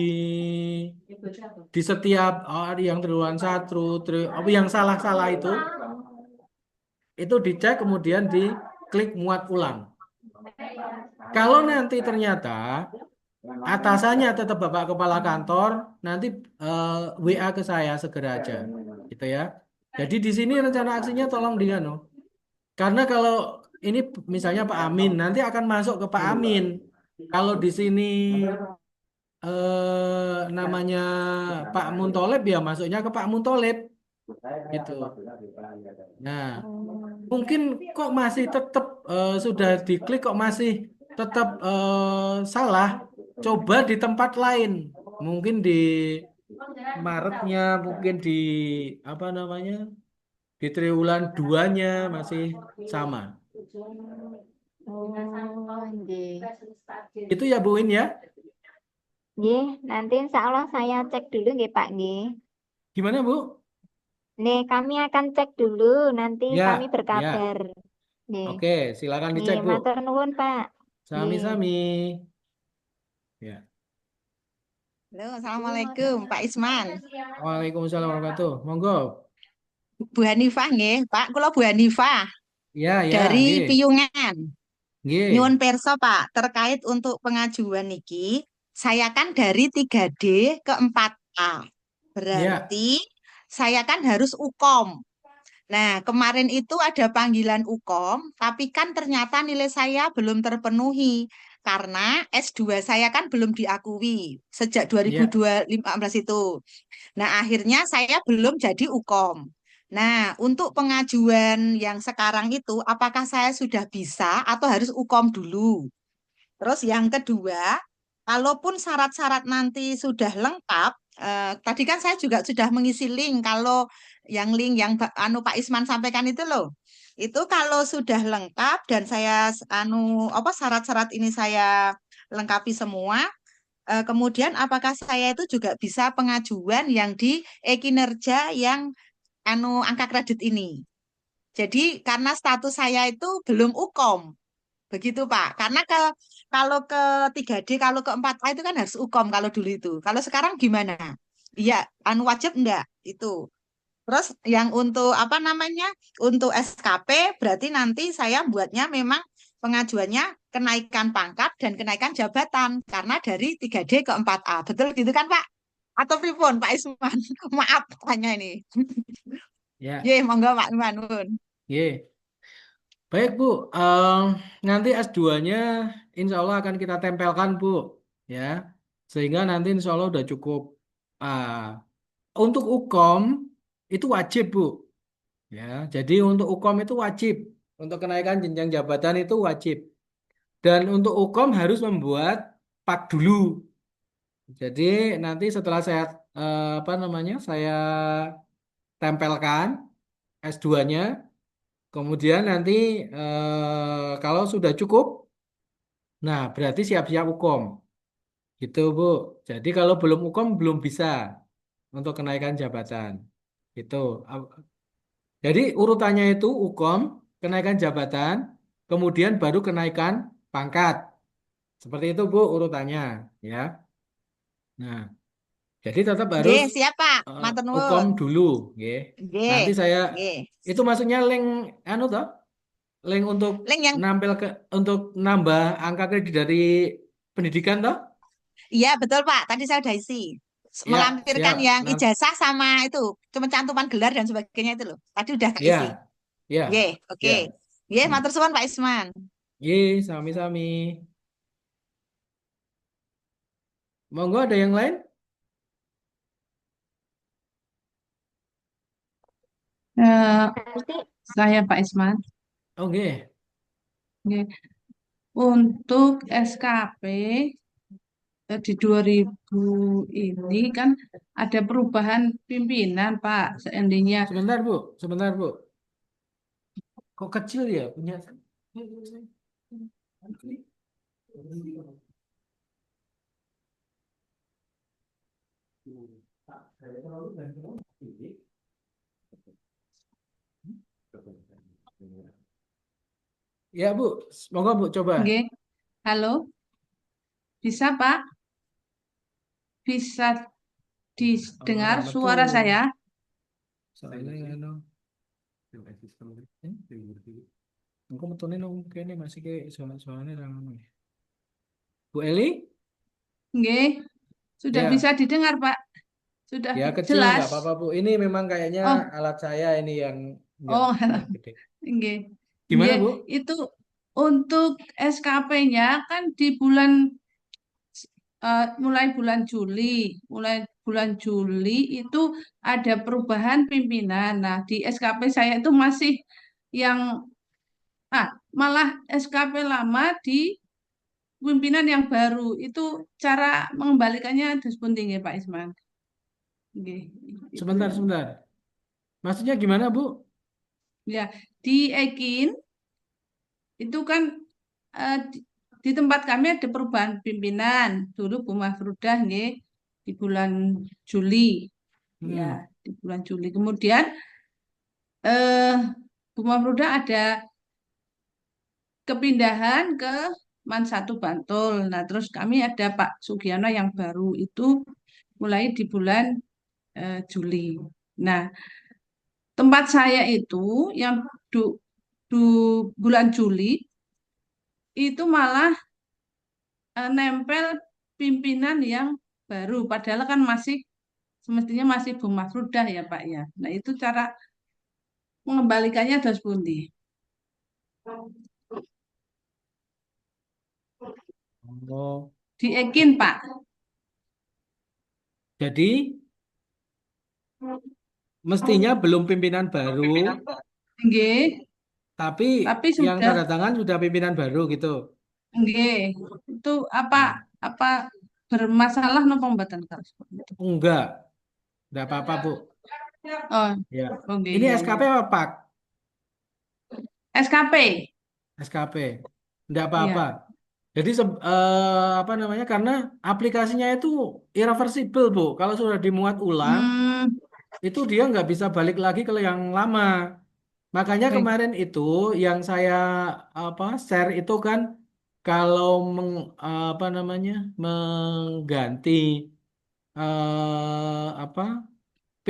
setiap yang triwulan satu apa yang salah-salah itu dicek kemudian diklik muat ulang. Kalau nanti ternyata atasannya tetap Bapak Kepala Kantor, nanti eh, WA ke saya segera aja, gitu ya. Jadi di sini rencana aksinya tolong di anu. Karena kalau ini misalnya Pak Amin, nanti akan masuk ke Pak Amin. Kalau di sini namanya Pak Muntoleb ya masuknya ke Pak Muntoleb gitu. Nah, Oh. mungkin kok masih tetap sudah diklik kok masih tetap salah. Coba di tempat lain. Mungkin di Maretnya, mungkin di apa namanya? Di triwulan duanya masih sama. Oh, iya. Itu ya Bu Win ya. Nggih, nanti insya Allah saya cek dulu nggih Pak nggih. Gimana Bu? Nih, kami akan cek dulu, nanti kami Ya, ya. berkabar. Nih, Oke, silakan nih, dicek Bu. matur nuwun Pak. Nih. Sami-sami. Ya. Halo, Assalamualaikum Pak Isman. Waalaikumsalam warahmatullahi wabarakatuh. Monggo. Bu Hanifah nggih, Pak. Kula Bu Hanifah Ya, ya, dari nggih. Piyungan. Nyuwun Nggih. perso, Pak, terkait untuk pengajuan niki, saya kan dari 3D ke 4A. Ya, Berarti saya kan harus UKOM. Nah, kemarin itu ada panggilan UKOM, tapi kan ternyata nilai saya belum terpenuhi karena S2 saya kan belum diakui sejak ya. 2015 itu. Nah, akhirnya saya belum jadi UKOM. Nah, untuk pengajuan yang sekarang itu, apakah saya sudah bisa atau harus UKOM dulu? Terus yang kedua, kalaupun syarat-syarat nanti sudah lengkap, tadi kan saya juga sudah mengisi link. Kalau yang link yang anu Pak Isman sampaikan itu loh, itu kalau sudah lengkap dan saya anu apa syarat-syarat ini saya lengkapi semua, kemudian apakah saya itu juga bisa pengajuan yang di kinerja yang anu angka kredit ini. Jadi karena status saya itu belum UKOM. Begitu Pak. Karena kalau ke 3D, kalau ke 4A itu kan harus UKOM kalau dulu itu. Kalau sekarang gimana? Iya, anu wajib enggak? Itu. Terus yang untuk apa namanya? Untuk SKP berarti nanti saya buatnya memang pengajuannya kenaikan pangkat dan kenaikan jabatan karena dari 3D ke 4A. Betul gitu kan, Pak? Atau pripun, Pak Isman? Maaf tanya ini. Ya, Ye, monggo Pak Isman. Nun. ye. Baik, Bu. Em, nanti S2-nya insya Allah akan kita tempelkan, Bu. Ya, sehingga nanti insya Allah udah cukup. Ah, untuk UKOM itu wajib, Bu. Ya, jadi untuk UKOM itu wajib. Untuk kenaikan jenjang jabatan itu wajib. Dan untuk UKOM harus membuat PAK dulu. Jadi nanti setelah saya apa namanya? Saya tempelkan S2-nya, kemudian nanti kalau sudah cukup, nah berarti siap-siap UKOM. Gitu, Bu. Jadi kalau belum UKOM belum bisa untuk kenaikan jabatan. Gitu. Jadi urutannya itu UKOM, kenaikan jabatan, kemudian baru kenaikan pangkat. Seperti itu, Bu, urutannya, ya. Nah, jadi tetap harus Nggih, siap Pak. Matur UKOM nuwun. dulu, ya. Nggih, Nanti saya nggih. itu maksudnya link anu toh, link untuk Link yang nampil ke untuk nambah angka kredit dari pendidikan toh? iya betul Pak. Tadi saya udah isi. Ya, Melampirkan siap. yang ijazah sama itu, cuma cantuman gelar dan sebagainya itu loh. Tadi udah tak isi. Ya, Nggih, ya, oke. ya. Nggih, matur suwun Pak Isman. Ye, sami-sami. Monggo ada yang lain? Eh, Nanti saya Pak Isman. Oke, Oke. Untuk SKP di 2000 ini kan ada perubahan pimpinan Pak. Seandainya sebentar Bu, sebentar Bu. Kok kecil ya punya? Ya Bu, monggo Bu coba. nggih, halo, bisa Pak? Bisa Oh, didengar rametu. suara saya? Soalnya anu, engko metune nang kene masih ke soalnya nang anu. Bu Eli? Nggih, sudah bisa Ya, didengar Pak? Sudah ya kecil jelas? nggak apa-apa Bu. Ini memang kayaknya Oh, alat saya ini yang oh, nggak gede. nggih. Gimana Nggih, Bu? itu untuk SKP-nya kan di bulan mulai bulan Juli, mulai bulan Juli itu ada perubahan pimpinan. Nah, di SKP saya itu masih yang malah SKP lama di pimpinan yang baru. Itu cara mengembalikannya ada tinggi Pak Isman. Nggih, itu. Sebentar, sebentar. Maksudnya gimana Bu? Ya, di Ekin itu kan di, di tempat kami ada perubahan pimpinan. Dulu Bu Mahfudah nggih di bulan Juli. Ya, Hmm. di bulan Juli. Kemudian eh Bu Mafruda ada kepindahan ke Man 1 Bantul. Nah, terus kami ada Pak Sugiono yang baru itu mulai di bulan Juli. Nah, tempat saya itu yang du, du bulan Juli itu malah nempel pimpinan yang baru. Padahal kan masih semestinya masih Bu Mafrudah ya Pak ya. Nah, itu cara mengembalikannya ada sepundi. Oh, Diekin, Pak. jadi mestinya belum pimpinan baru, Nggih, tapi tapi yang sudah tanda tangan sudah pimpinan baru gitu. nggih. Itu apa Hmm. apa bermasalah nopo mboten kalau seperti itu. Enggak apa-apa Bu. Oh, Ya. oh nggih Ini iya iya. SKP apa Pak? SKP. SKP. Enggak apa-apa. Iya. Jadi apa namanya? Karena aplikasinya itu irreversible Bu. Kalau sudah dimuat ulang, Hmm, itu dia nggak bisa balik lagi ke yang lama. Makanya baik. kemarin itu yang saya apa share itu kan kalau apa namanya mengganti apa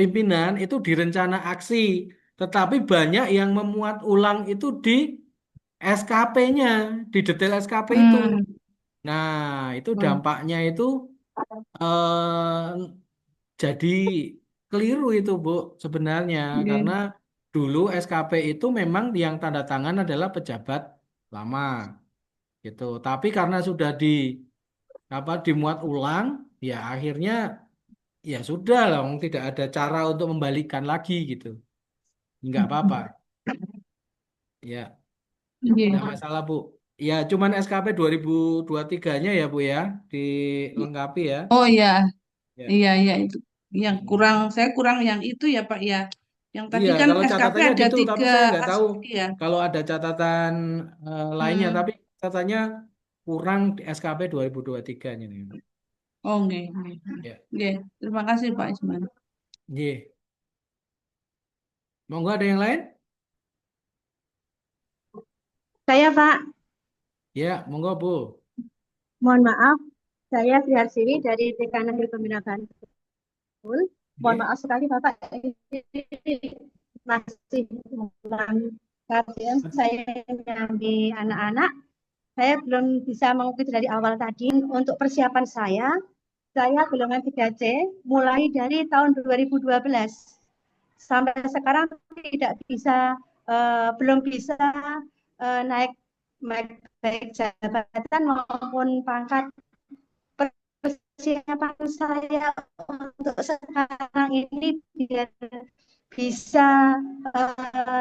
pimpinan itu di rencana aksi, tetapi banyak yang memuat ulang itu di SKP-nya, di detail SKP itu. Hmm. Nah, itu Hmm. dampaknya itu eh, jadi keliru itu, Bu, sebenarnya. Karena Nggih. dulu SKP itu memang yang tanda tangan adalah pejabat lama, gitu. Tapi karena sudah dimuat ulang, ya akhirnya ya sudah lah, wong tidak ada cara untuk membalikan lagi gitu. Nggak apa-apa, ya nggak Nggih. masalah, Bu. Ya cuman SKP 2023-nya ya, Bu ya, dilengkapi ya. Oh iya, Ya. iya, iya itu. Yang kurang, Mm. saya kurang yang itu ya Pak ya. Yang tadi Iya, kan kalau SKP catatannya ada gitu, tapi tiga saya nggak tahu aspek ya. kalau ada catatan lainnya, Hmm. tapi catatannya kurang di SKP 2023-nya nih. Oh nggih, nggih. Ya, Nggih. Terima kasih Pak Isman. Nggih. Monggo ada yang lain? Saya Pak, Ya, monggo Bu. mohon maaf, saya Sri Harsiwi dari TK Negeri Pembina Bantul. Mohon Nggih. maaf sekali Bapak, ini masih dalam kajian saya nyambi anak-anak. Saya belum bisa mengikuti dari awal tadi. Untuk persiapan saya golongan 3C mulai dari tahun 2012 sampai sekarang tidak bisa, belum bisa naik baik jabatan maupun pangkat. Persiapan saya untuk sekarang ini biar bisa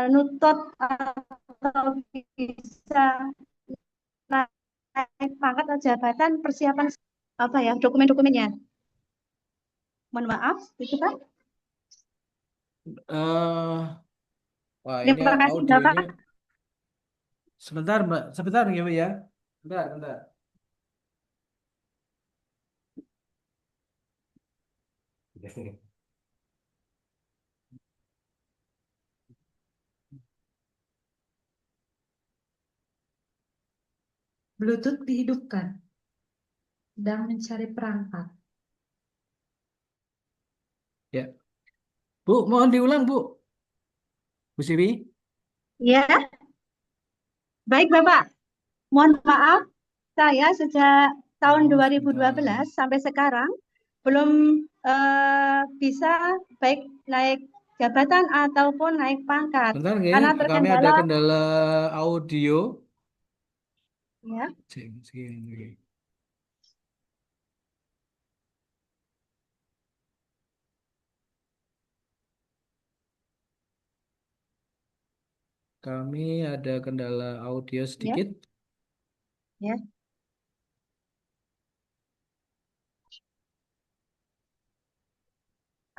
nutot atau bisa naik pangkat atau jabatan, persiapan apa ya, dokumen-dokumennya. Mohon maaf, itu Pak. eh Wah, ini Terima kasih audionya. Bapak. Sebentar, Mbak. Sebentar ya, Bu ya. Bentar, bentar. Bluetooth dihidupkan. Sedang mencari perangkat. Ya. Bu, mohon diulang, Bu. Bu Siwi. Ya, baik Bapak. Mohon maaf, saya sejak tahun Oh, 2012 sebentar. sampai sekarang belum bisa baik naik jabatan ataupun naik pangkat Bentar, nggih. karena Kami ada terkendala, kendala audio. ya. Nggih. Kami ada kendala audio Ya, sedikit. ya.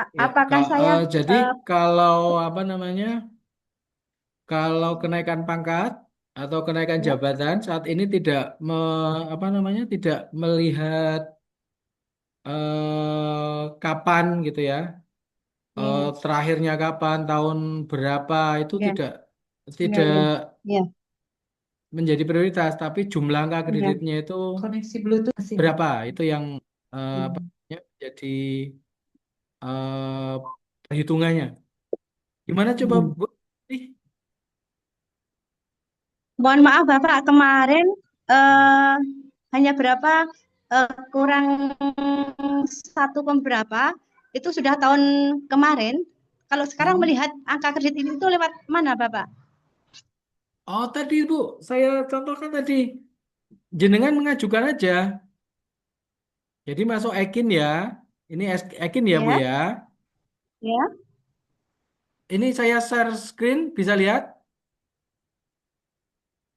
Ya, Apakah saya jadi eh, kalau apa namanya? Kalau kenaikan pangkat atau kenaikan ya, jabatan saat ini tidak apa namanya? Tidak melihat kapan gitu ya. ya, Terakhirnya kapan, tahun berapa itu ya, tidak ya, tidak ya, ya, menjadi prioritas, tapi jumlah angka ya. kreditnya itu Koneksi Bluetooth masih. berapa? Itu yang apa Hmm. namanya, jadi eh, perhitungannya. Gimana coba Hmm. Bu? Ih, Mohon maaf Bapak, kemarin eh, hanya berapa, kurang satu berapa itu sudah tahun kemarin. Kalau sekarang hmm. melihat angka kredit ini itu lewat mana Bapak? Oh tadi Bu, saya contohkan tadi jenengan mengajukan aja. Jadi masuk Ekin ya. Ini Ekin ya Bu Ya, ya. ya, Ini saya share screen, bisa lihat?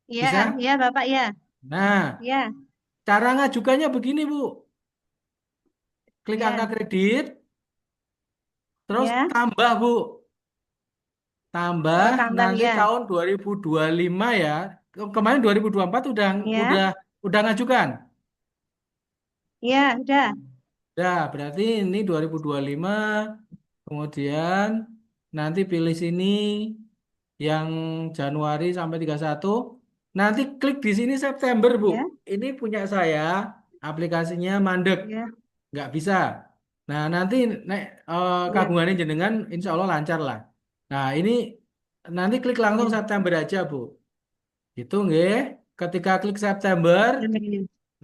ya, Bisa? ya Bapak, ya, Nah, ya, cara ngajukannya begini Bu. Klik angka ya, kredit, terus ya. tambah Bu. Tambah Oh, tambah nanti ya, tahun 2025 ya. Kemarin 2024 ya, udah ngajukan. ya, udah, Nah, berarti ini 2025. Kemudian nanti pilih sini yang Januari sampai 31. Nanti klik di sini September, Bu. ya, Ini punya saya, aplikasinya mandek, ya, nggak bisa. Nah, nanti nek Ya. kagungan jenengan insya Allah lancar lah. Nah, ini nanti klik langsung Ya. September aja, Bu. Itu nggih. Ketika klik September,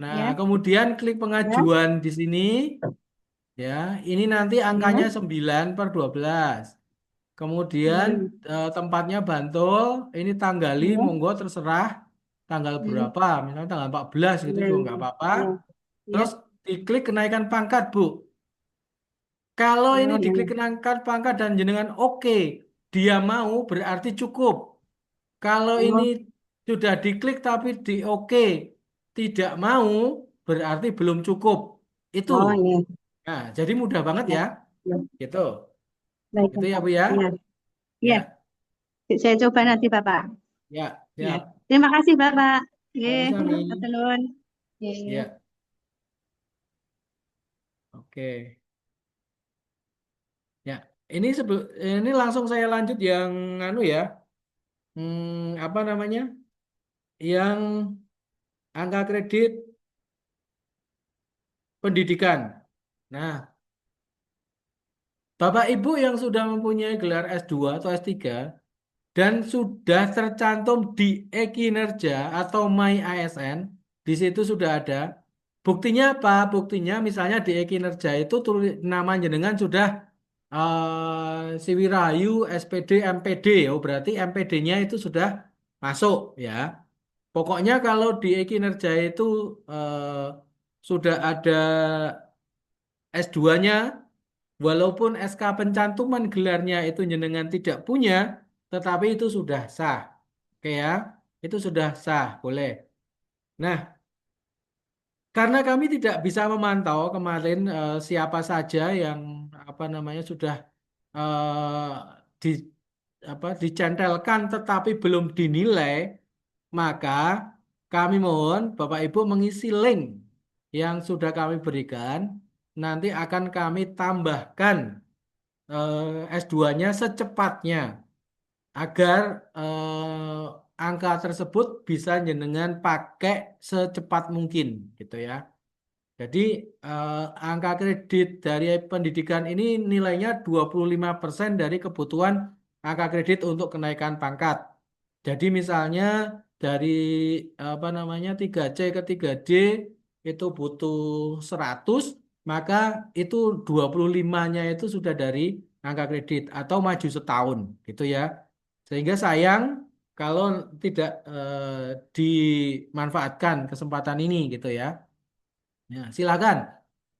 nah Ya. kemudian klik Ya. pengajuan di sini, ya. Ini nanti angkanya Ya. 9/12. Kemudian Hmm. tempatnya Bantul, ini tanggali Ya. monggo terserah tanggal Hmm. berapa, misalnya tanggal 14 gitu Ya. juga nggak apa-apa. Ya. Ya. Terus diklik kenaikan pangkat, Bu. Kalau ini Oh, diklik ya. kenaikan pangkat dan jenengan oke, dia mau berarti cukup. Kalau ini Oh, sudah diklik tapi di oke, tidak mau berarti belum cukup. Itu. oh, ya. Nah, jadi mudah banget Ya. ya. Ya. Gitu. Baik, Itu ya, Bapak. Bu ya. Ya. Ya. Ya, Saya coba nanti, Bapak. ya, Ya. siap. Terima kasih, Bapak. Oke, Sami-sami. Matur nuwun. Oke. Ya, oke. Ya, ini langsung saya lanjut yang anu ya. Apa namanya? Yang angka kredit pendidikan. Nah, Bapak Ibu yang sudah mempunyai gelar S2 atau S3 dan sudah tercantum di e-kinerja atau My ASN, di situ sudah ada. Buktinya apa? Buktinya misalnya di e-kinerja itu tulis nama jenengan sudah Siwirahayu SPD MPD. Oh, berarti MPD-nya itu sudah masuk ya. Pokoknya kalau di e-kinerja itu sudah ada S2-nya, walaupun SK pencantuman gelarnya itu jenengan tidak punya, tetapi itu sudah sah. Oke ya, itu sudah sah, boleh. Nah, karena kami tidak bisa memantau kemarin siapa saja yang apa namanya sudah di dicentelkan tetapi belum dinilai, maka kami mohon Bapak Ibu mengisi link yang sudah kami berikan. Nanti akan kami tambahkan S2-nya secepatnya agar angka tersebut bisa jenengan pakai secepat mungkin gitu ya. Jadi eh, angka kredit dari pendidikan ini nilainya 25% dari kebutuhan angka kredit untuk kenaikan pangkat. Jadi misalnya dari apa namanya 3C ke 3D itu butuh 100, maka itu 25-nya itu sudah dari angka kredit atau maju setahun gitu ya. Sehingga sayang kalau tidak dimanfaatkan kesempatan ini gitu ya. Ya, silakan.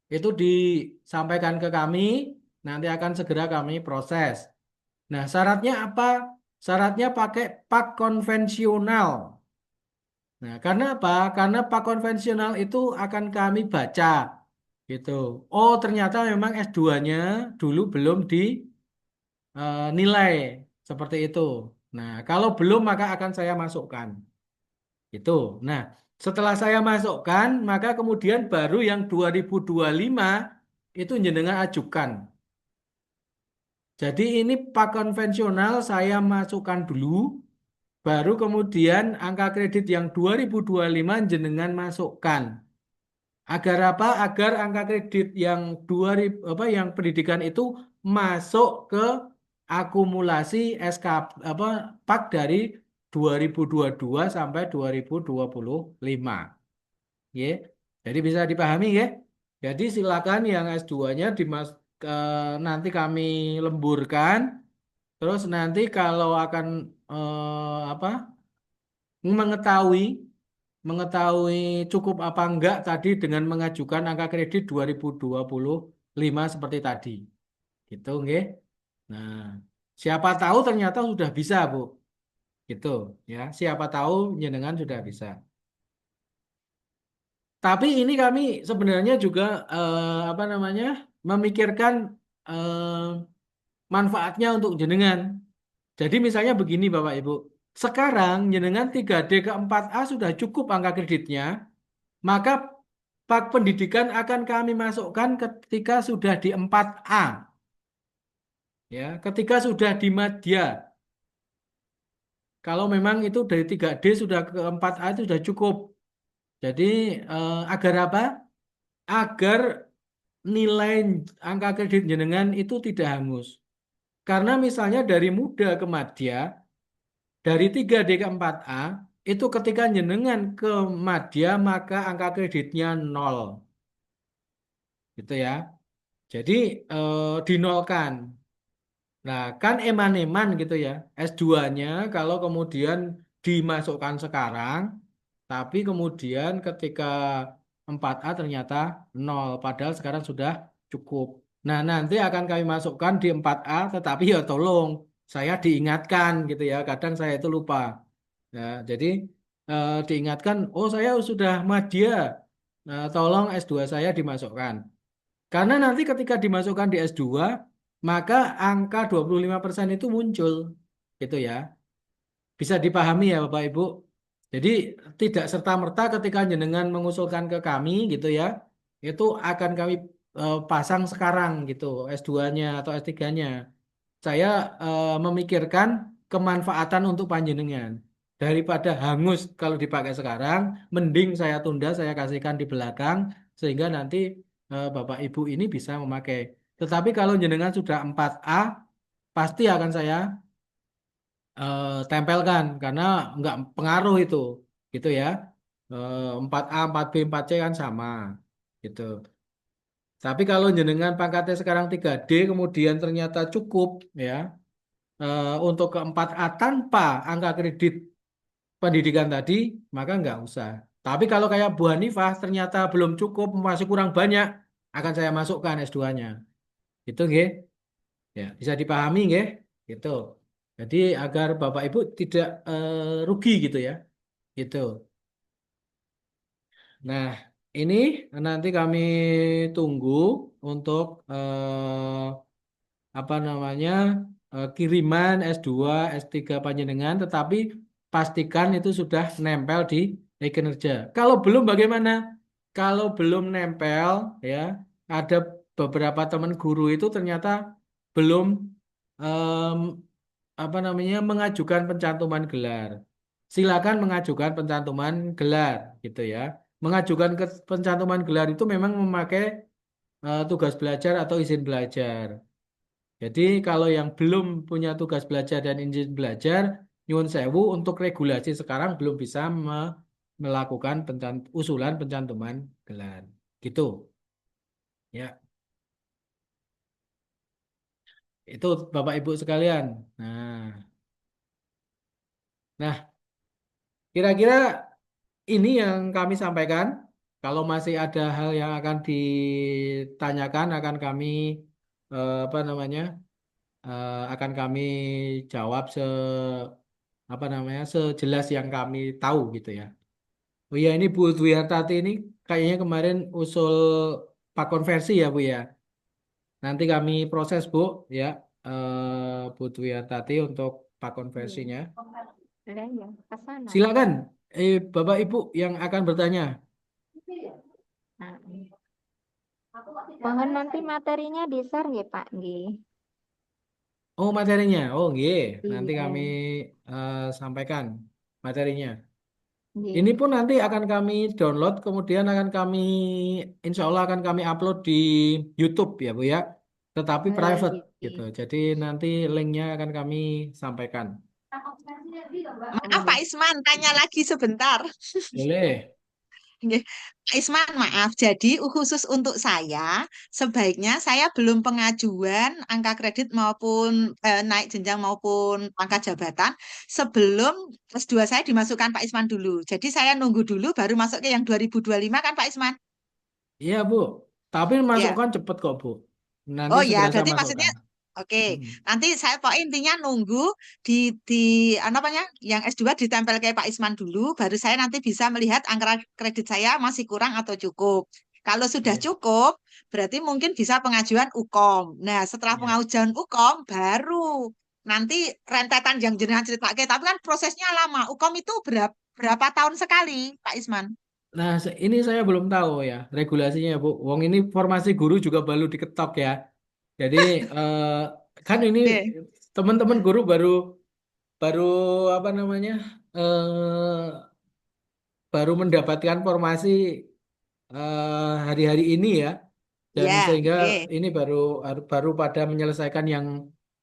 Itu disampaikan ke kami, nanti akan segera kami proses. Nah, syaratnya apa? Syaratnya pakai pak konvensional. Nah, karena apa? Karena pak konvensional itu akan kami baca, gitu. Oh, ternyata memang S2-nya dulu belum dinilai seperti itu. Nah, kalau belum maka akan saya masukkan. Itu. Nah, setelah saya masukkan, maka kemudian baru yang 2025 itu jenengan ajukan. Jadi ini pak konvensional saya masukkan dulu, baru kemudian angka kredit yang 2025 jenengan masukkan. Agar apa? Agar angka kredit yang 2000 apa yang pendidikan itu masuk ke akumulasi SK apa pak dari 2022 sampai 2025. Ya. Jadi bisa dipahami ya. Jadi silakan yang S2-nya nanti kami lemburkan. Terus nanti kalau akan apa mengetahui mengetahui cukup apa enggak tadi dengan mengajukan angka kredit 2025 seperti tadi. Gitu nggih. Nah, siapa tahu ternyata sudah bisa, Bu. Gitu ya. Siapa tahu jenengan sudah bisa. Tapi ini kami sebenarnya juga apa namanya memikirkan manfaatnya untuk jenengan. Jadi misalnya begini Bapak Ibu, sekarang jenengan 3D ke 4A sudah cukup angka kreditnya, maka pak pendidikan akan kami masukkan ketika sudah di 4A. Ya, ketika sudah di madya. Kalau memang itu dari 3D sudah ke 4A itu sudah cukup. Jadi agar apa? Agar nilai angka kredit jenengan itu tidak hangus. Karena misalnya dari muda ke madya, dari 3D ke 4A, itu ketika jenengan ke madya maka angka kreditnya nol, gitu ya. Jadi dinolkan. Nah, kan eman-eman gitu ya. S2-nya kalau kemudian dimasukkan sekarang, tapi kemudian ketika 4A ternyata nol, padahal sekarang sudah cukup. Nah, nanti akan kami masukkan di 4A, tetapi ya tolong saya diingatkan gitu ya. Kadang saya itu lupa. Ya, jadi diingatkan, oh saya sudah madya. Nah, tolong S2 saya dimasukkan. Karena nanti ketika dimasukkan di S2, maka angka 25% itu muncul. Gitu ya. Bisa dipahami ya Bapak Ibu. Jadi tidak serta-merta ketika jenengan mengusulkan ke kami gitu ya, itu akan kami pasang sekarang gitu S2-nya atau S3-nya. Saya memikirkan kemanfaatan untuk panjenengan. Daripada hangus kalau dipakai sekarang, mending saya tunda, saya kasihkan di belakang sehingga nanti Bapak Ibu ini bisa memakai. Tetapi kalau jenengan sudah 4A, pasti akan saya tempelkan karena nggak pengaruh itu, gitu ya. 4A, 4B, 4C kan sama, gitu. Tapi kalau jenengan pangkatnya sekarang 3D, kemudian ternyata cukup, ya, untuk keempat A tanpa angka kredit pendidikan tadi, maka nggak usah. Tapi kalau kayak Bu Hanifah ternyata belum cukup, masih kurang banyak, akan saya masukkan S2-nya. Gitu, nggih. Ya, bisa dipahami, nggih. Gitu. Jadi agar Bapak Ibu tidak rugi gitu ya. Gitu. Nah, ini nanti kami tunggu untuk apa namanya kiriman S2, S3 panjenengan, tetapi pastikan itu sudah nempel di e-kinerja. Kalau belum bagaimana? Kalau belum nempel, ya ada beberapa teman guru itu ternyata belum em, apa namanya mengajukan pencantuman gelar. Silakan mengajukan pencantuman gelar, gitu ya. Mengajukan pencantuman gelar itu memang memakai tugas belajar atau izin belajar. Jadi kalau yang belum punya tugas belajar dan izin belajar, nyuwun sewu untuk regulasi sekarang belum bisa melakukan usulan pencantuman gelar. Gitu. Ya, itu Bapak Ibu sekalian. Nah, kira-kira ini yang kami sampaikan. Kalau masih ada hal yang akan ditanyakan, akan kami apa namanya, akan kami jawab apa namanya sejelas yang kami tahu gitu ya. Oh iya ini Bu Dwi Hartati ini kayaknya kemarin usul pak konversi ya Bu ya. Nanti kami proses Bu ya Bu Dwi Hartati untuk pak Iya. konversinya. Boleh ya, ke sana. Silakan Bapak Ibu yang akan bertanya. Nah, mohon nanti materinya di-share nggih, Pak nggih. Oh materinya, oh nggih. Nanti Iya, kami sampaikan materinya. Ini nggih. pun nanti akan kami download, kemudian akan kami, insya Allah akan kami upload di YouTube ya Bu ya, tetapi private gitu. Nggih. Jadi nanti linknya akan kami sampaikan. Maaf Pak Nggih. Isman, tanya lagi sebentar. Boleh. Nggih. Pak Isman, maaf. Jadi khusus untuk saya, sebaiknya saya belum pengajuan angka kredit maupun naik jenjang maupun pangkat jabatan sebelum S2 saya dimasukkan Pak Isman dulu. Jadi saya nunggu dulu baru masuk ke yang 2025 kan Pak Isman? Iya Bu, tapi Ya. masukkan cepet kok Bu. Nanti Oh ya, segera saya berarti maksudnya masukkan. oke. Mm. Nanti saya pokoknya intinya nunggu di apa namanya? Yang S2 ditempel kayak Pak Isman dulu, baru saya nanti bisa melihat angka kredit saya masih kurang atau cukup. Kalau sudah Iya, cukup, berarti mungkin bisa pengajuan UKOM. Nah, setelah iya. pengajuan UKOM baru nanti rentetan yang jenengan cerita. Oke, tapi kan prosesnya lama. UKOM itu berapa tahun sekali, Pak Isman? Nah, ini saya belum tahu ya regulasinya ya Bu. Wong ini formasi guru juga baru diketok ya. Jadi eh, kan ini Oke. teman-teman guru baru baru apa namanya baru mendapatkan formasi hari-hari ini ya. dan Ya, sehingga nggih. ini baru pada menyelesaikan yang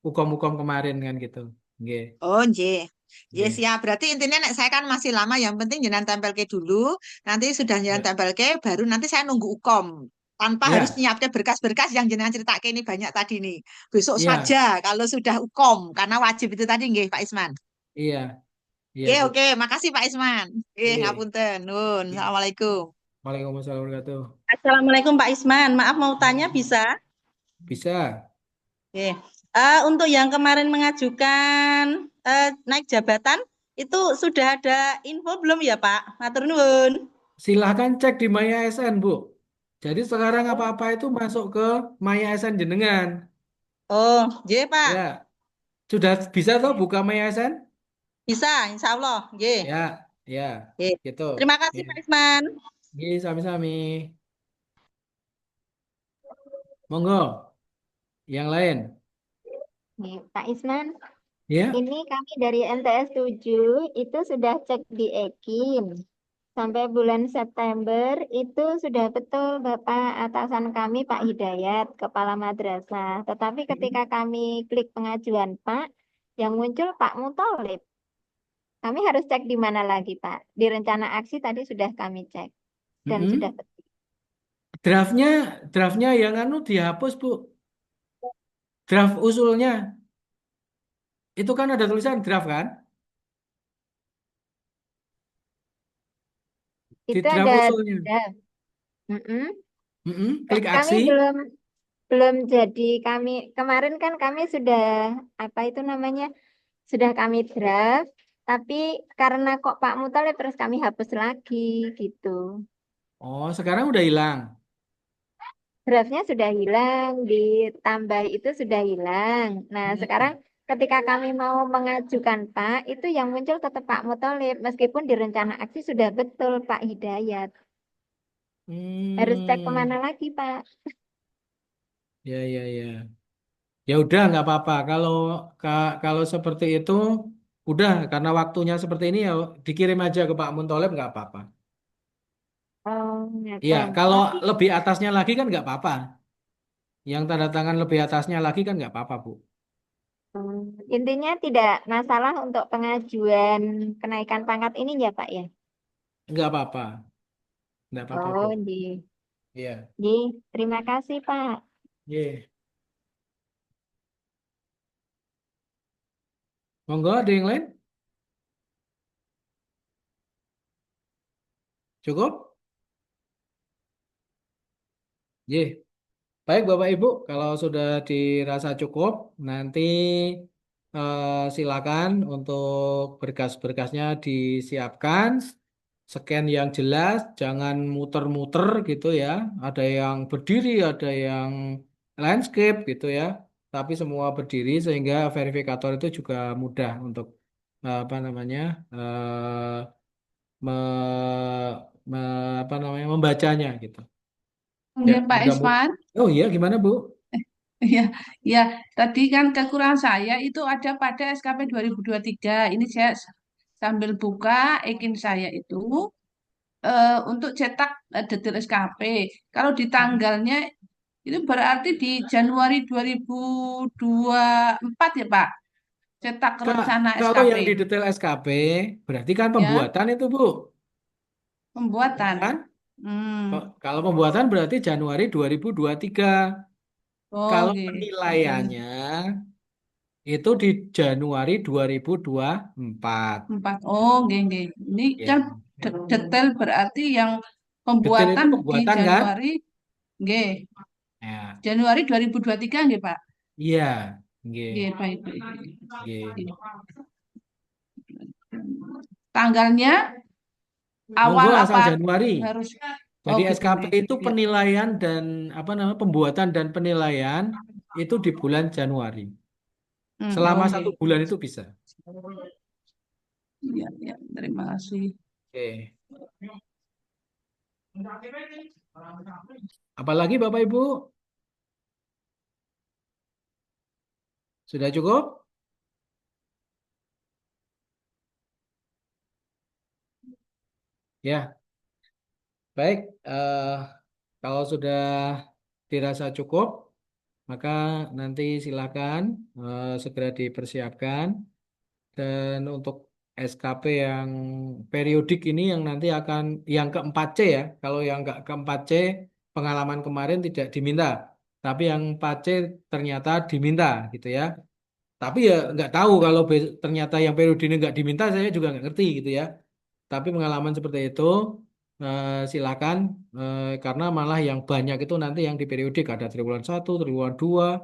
ukom-ukom kemarin kan gitu. Nggih, Oh, nggih. Nggih, nggih. siap. Berarti intinya nek saya kan masih lama, yang penting jenengan tempelke dulu. Nanti sudah jenengan Ya, tempelke, baru nanti saya nunggu ukom. Tanpa harus ya, nyiapke berkas-berkas yang jenengan ceritake ini banyak tadi nih. Besok ya, saja kalau sudah ukom, karena wajib itu tadi nggih, Pak Isman. iya, iya Oke, Bu. oke. Makasih Pak Isman. Oke, Nggih. ngapunten. Nun. Nggih. Assalamualaikum. Waalaikumsalam warahmatullahi wabarakatuh. Assalamualaikum Pak Isman, maaf mau tanya bisa? Bisa. Oke. Untuk yang kemarin mengajukan naik jabatan itu sudah ada info belum ya Pak? Matur nuwun. Silahkan cek di Maya SN, Bu. Jadi sekarang apa-apa itu masuk ke Maya SN jenengan. Oh, J Pak, Ya, sudah bisa toh buka Maya SN? bisa, Insya Allah. J. Ya, ya, J. gitu. Terima kasih Ya. Pak Isman. Gini, sami-sami. Monggo, yang lain. Nih, Pak Isman, Ya. ini kami dari MTS 7 itu sudah cek di Ekin. Sampai bulan September itu sudah betul Bapak atasan kami Pak Hidayat, Kepala Madrasah. Tetapi ketika kami klik pengajuan Pak, yang muncul Pak Mutolib. Kami harus cek di mana lagi Pak? Di rencana aksi tadi sudah kami cek dan sudah Mm-mm. betul. Draftnya, draftnya yang anu dihapus, Bu. Draft usulnya. Itu kan ada tulisan draft kan? Di Itu draft ada usulnya. draft. Mm-mm. Mm-mm. Dan Klik kami aksi. belum jadi kami kemarin kan kami sudah apa itu namanya sudah kami draft tapi karena kok Pak Muthalib terus kami hapus lagi gitu. Oh, sekarang udah hilang. Draftnya sudah hilang, ditambah itu sudah hilang. Nah, sekarang Mm. ketika kami mau mengajukan Pak, itu yang muncul tetap Pak Muthalib, meskipun di rencana aksi sudah betul Pak Hidayat. Harus cek kemana Hmm. lagi, Pak? Ya, ya, ya. Ya udah nggak apa-apa. Kalau seperti itu udah karena waktunya seperti ini ya dikirim aja ke Pak Muntolib nggak apa-apa. Oh, Iya, ngeten. kalau Tapi lebih atasnya lagi kan nggak apa-apa. Yang tanda tangan lebih atasnya lagi kan nggak apa-apa, Bu. hmm, intinya tidak masalah untuk pengajuan kenaikan pangkat ini ya, Pak ya? Nggak apa-apa, nggak apa-apa, Bu. Oh, di. Iya, Di. Terima kasih, Pak. iya. Monggo ada yang lain? Cukup? Iya. Baik, Bapak Ibu, kalau sudah dirasa cukup, nanti silakan untuk berkas-berkasnya disiapkan, scan yang jelas, jangan muter-muter gitu ya. Ada yang berdiri, ada yang landscape gitu ya. Tapi semua berdiri sehingga verifikator itu juga mudah untuk apa namanya apa namanya membacanya gitu. Ya, Nggih, Pak mudah-mudahan. Isman. Oh iya, gimana Bu? Ya, ya, tadi kan kekurangan saya itu ada pada SKP 2023. Ini saya sambil buka ekin saya itu untuk cetak detail SKP. Kalau di tanggalnya itu berarti di Januari 2024 ya, Pak. Cetak Kak, rencana kalau SKP. yang di detail SKP, berarti kan Ya, pembuatan itu, Bu. Ya pembuatan. kan? Hmm. Kalau pembuatan berarti Januari 2023. Oh, Kalau oke. penilaiannya itu di Januari 2024. 4. Oh, oke, oke. Ini kan Ya. detail berarti yang Detail itu pembuatan di pembuatan kan? Januari, oke. Ya. Januari 2023 nggih, Pak. Iya. Nggih. Nggih, baik, baik. Nggih. Baik. Tanggalnya Monggo awal asal apa Januari. harus oh Jadi gitu SKP nggih. itu Ya. penilaian dan apa namanya pembuatan dan penilaian itu di bulan Januari. Selama Oh, satu nggih. bulan itu bisa. Ya, ya, terima kasih. Oke. Apalagi Bapak Ibu? Sudah cukup? Ya, baik. Kalau sudah dirasa cukup, maka nanti silakan segera dipersiapkan. Dan untuk SKP yang periodik ini yang nanti akan yang keempat C ya. Kalau yang nggak keempat C pengalaman kemarin tidak diminta, tapi yang 4C ternyata diminta gitu ya. Tapi ya nggak tahu kalau ternyata yang periode ini nggak diminta, saya juga nggak ngerti gitu ya. Tapi pengalaman seperti itu silakan karena malah yang banyak itu nanti yang di periodik ada triwulan 1, triwulan 2,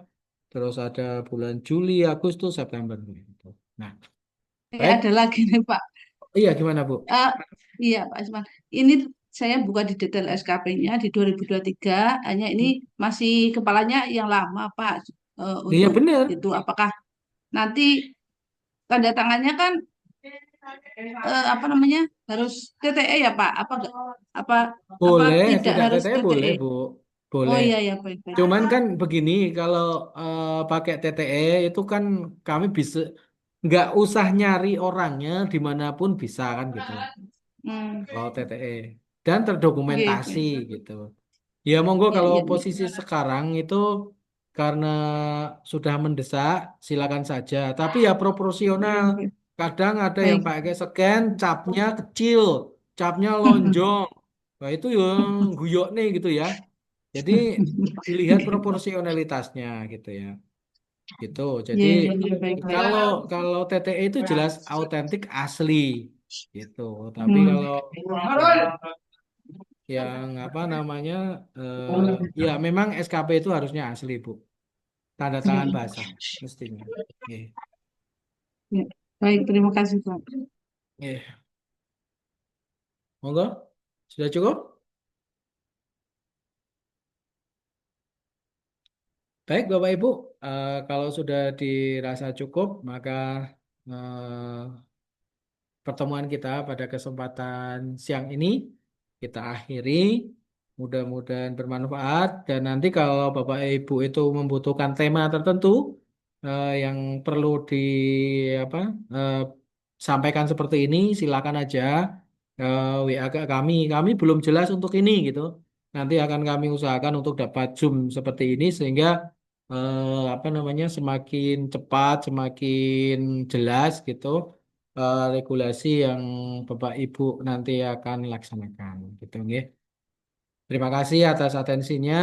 terus ada bulan Juli, Agustus, September gitu. Nah, baik. Ada lagi nih Pak. Iya gimana Bu? Eh, iya Pak Isman. Ini saya buka di detail SKP-nya di 2023. Hanya ini masih kepalanya yang lama Pak. Iya Untuk benar. itu apakah nanti tanda tangannya kan apa namanya harus TTE ya Pak? Apa apa Boleh, tidak tidak harus TTE boleh TTE? Bu. Oh Boleh. iya ya baik baik. Cuman kan begini, kalau pakai TTE itu kan kami bisa nggak usah nyari orangnya dimanapun bisa kan gitu. Hmm, Kalau TTE dan oke terdokumentasi oke. gitu. Ya monggo Ya kalau ya ya. posisi sekarang itu karena sudah mendesak silakan saja. Tapi ya Oke proporsional. oke. Kadang ada yang Baik. pakai scan, capnya kecil, capnya lonjong. Nah itu yang guyok nih gitu ya. Jadi dilihat proporsionalitasnya gitu ya. Gitu. Jadi Ya ya ya baik baik. kalau kalau TTE itu jelas autentik asli gitu. Tapi Hmm. kalau yang yang apa namanya ya memang SKP itu harusnya asli Bu, tanda tangan Hmm. basah mestinya. Oke. Ya. Baik, terima kasih Pak. Oke. Monggo sudah cukup. Baik Bapak Ibu, kalau sudah dirasa cukup maka pertemuan kita pada kesempatan siang ini kita akhiri. Mudah-mudahan bermanfaat dan nanti kalau Bapak Ibu itu membutuhkan tema tertentu yang perlu di apa eh, sampaikan seperti ini, silakan aja WA ke kami. Kami belum jelas untuk ini gitu. Nanti akan kami usahakan untuk dapat Zoom seperti ini sehingga apa namanya semakin cepat, semakin jelas gitu regulasi yang Bapak Ibu nanti akan laksanakan gitu nggih. Terima kasih atas atensinya.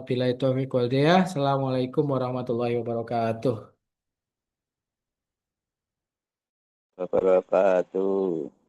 Bila itu Assalamualaikum warahmatullahi wabarakatuh. Wabarakatuh.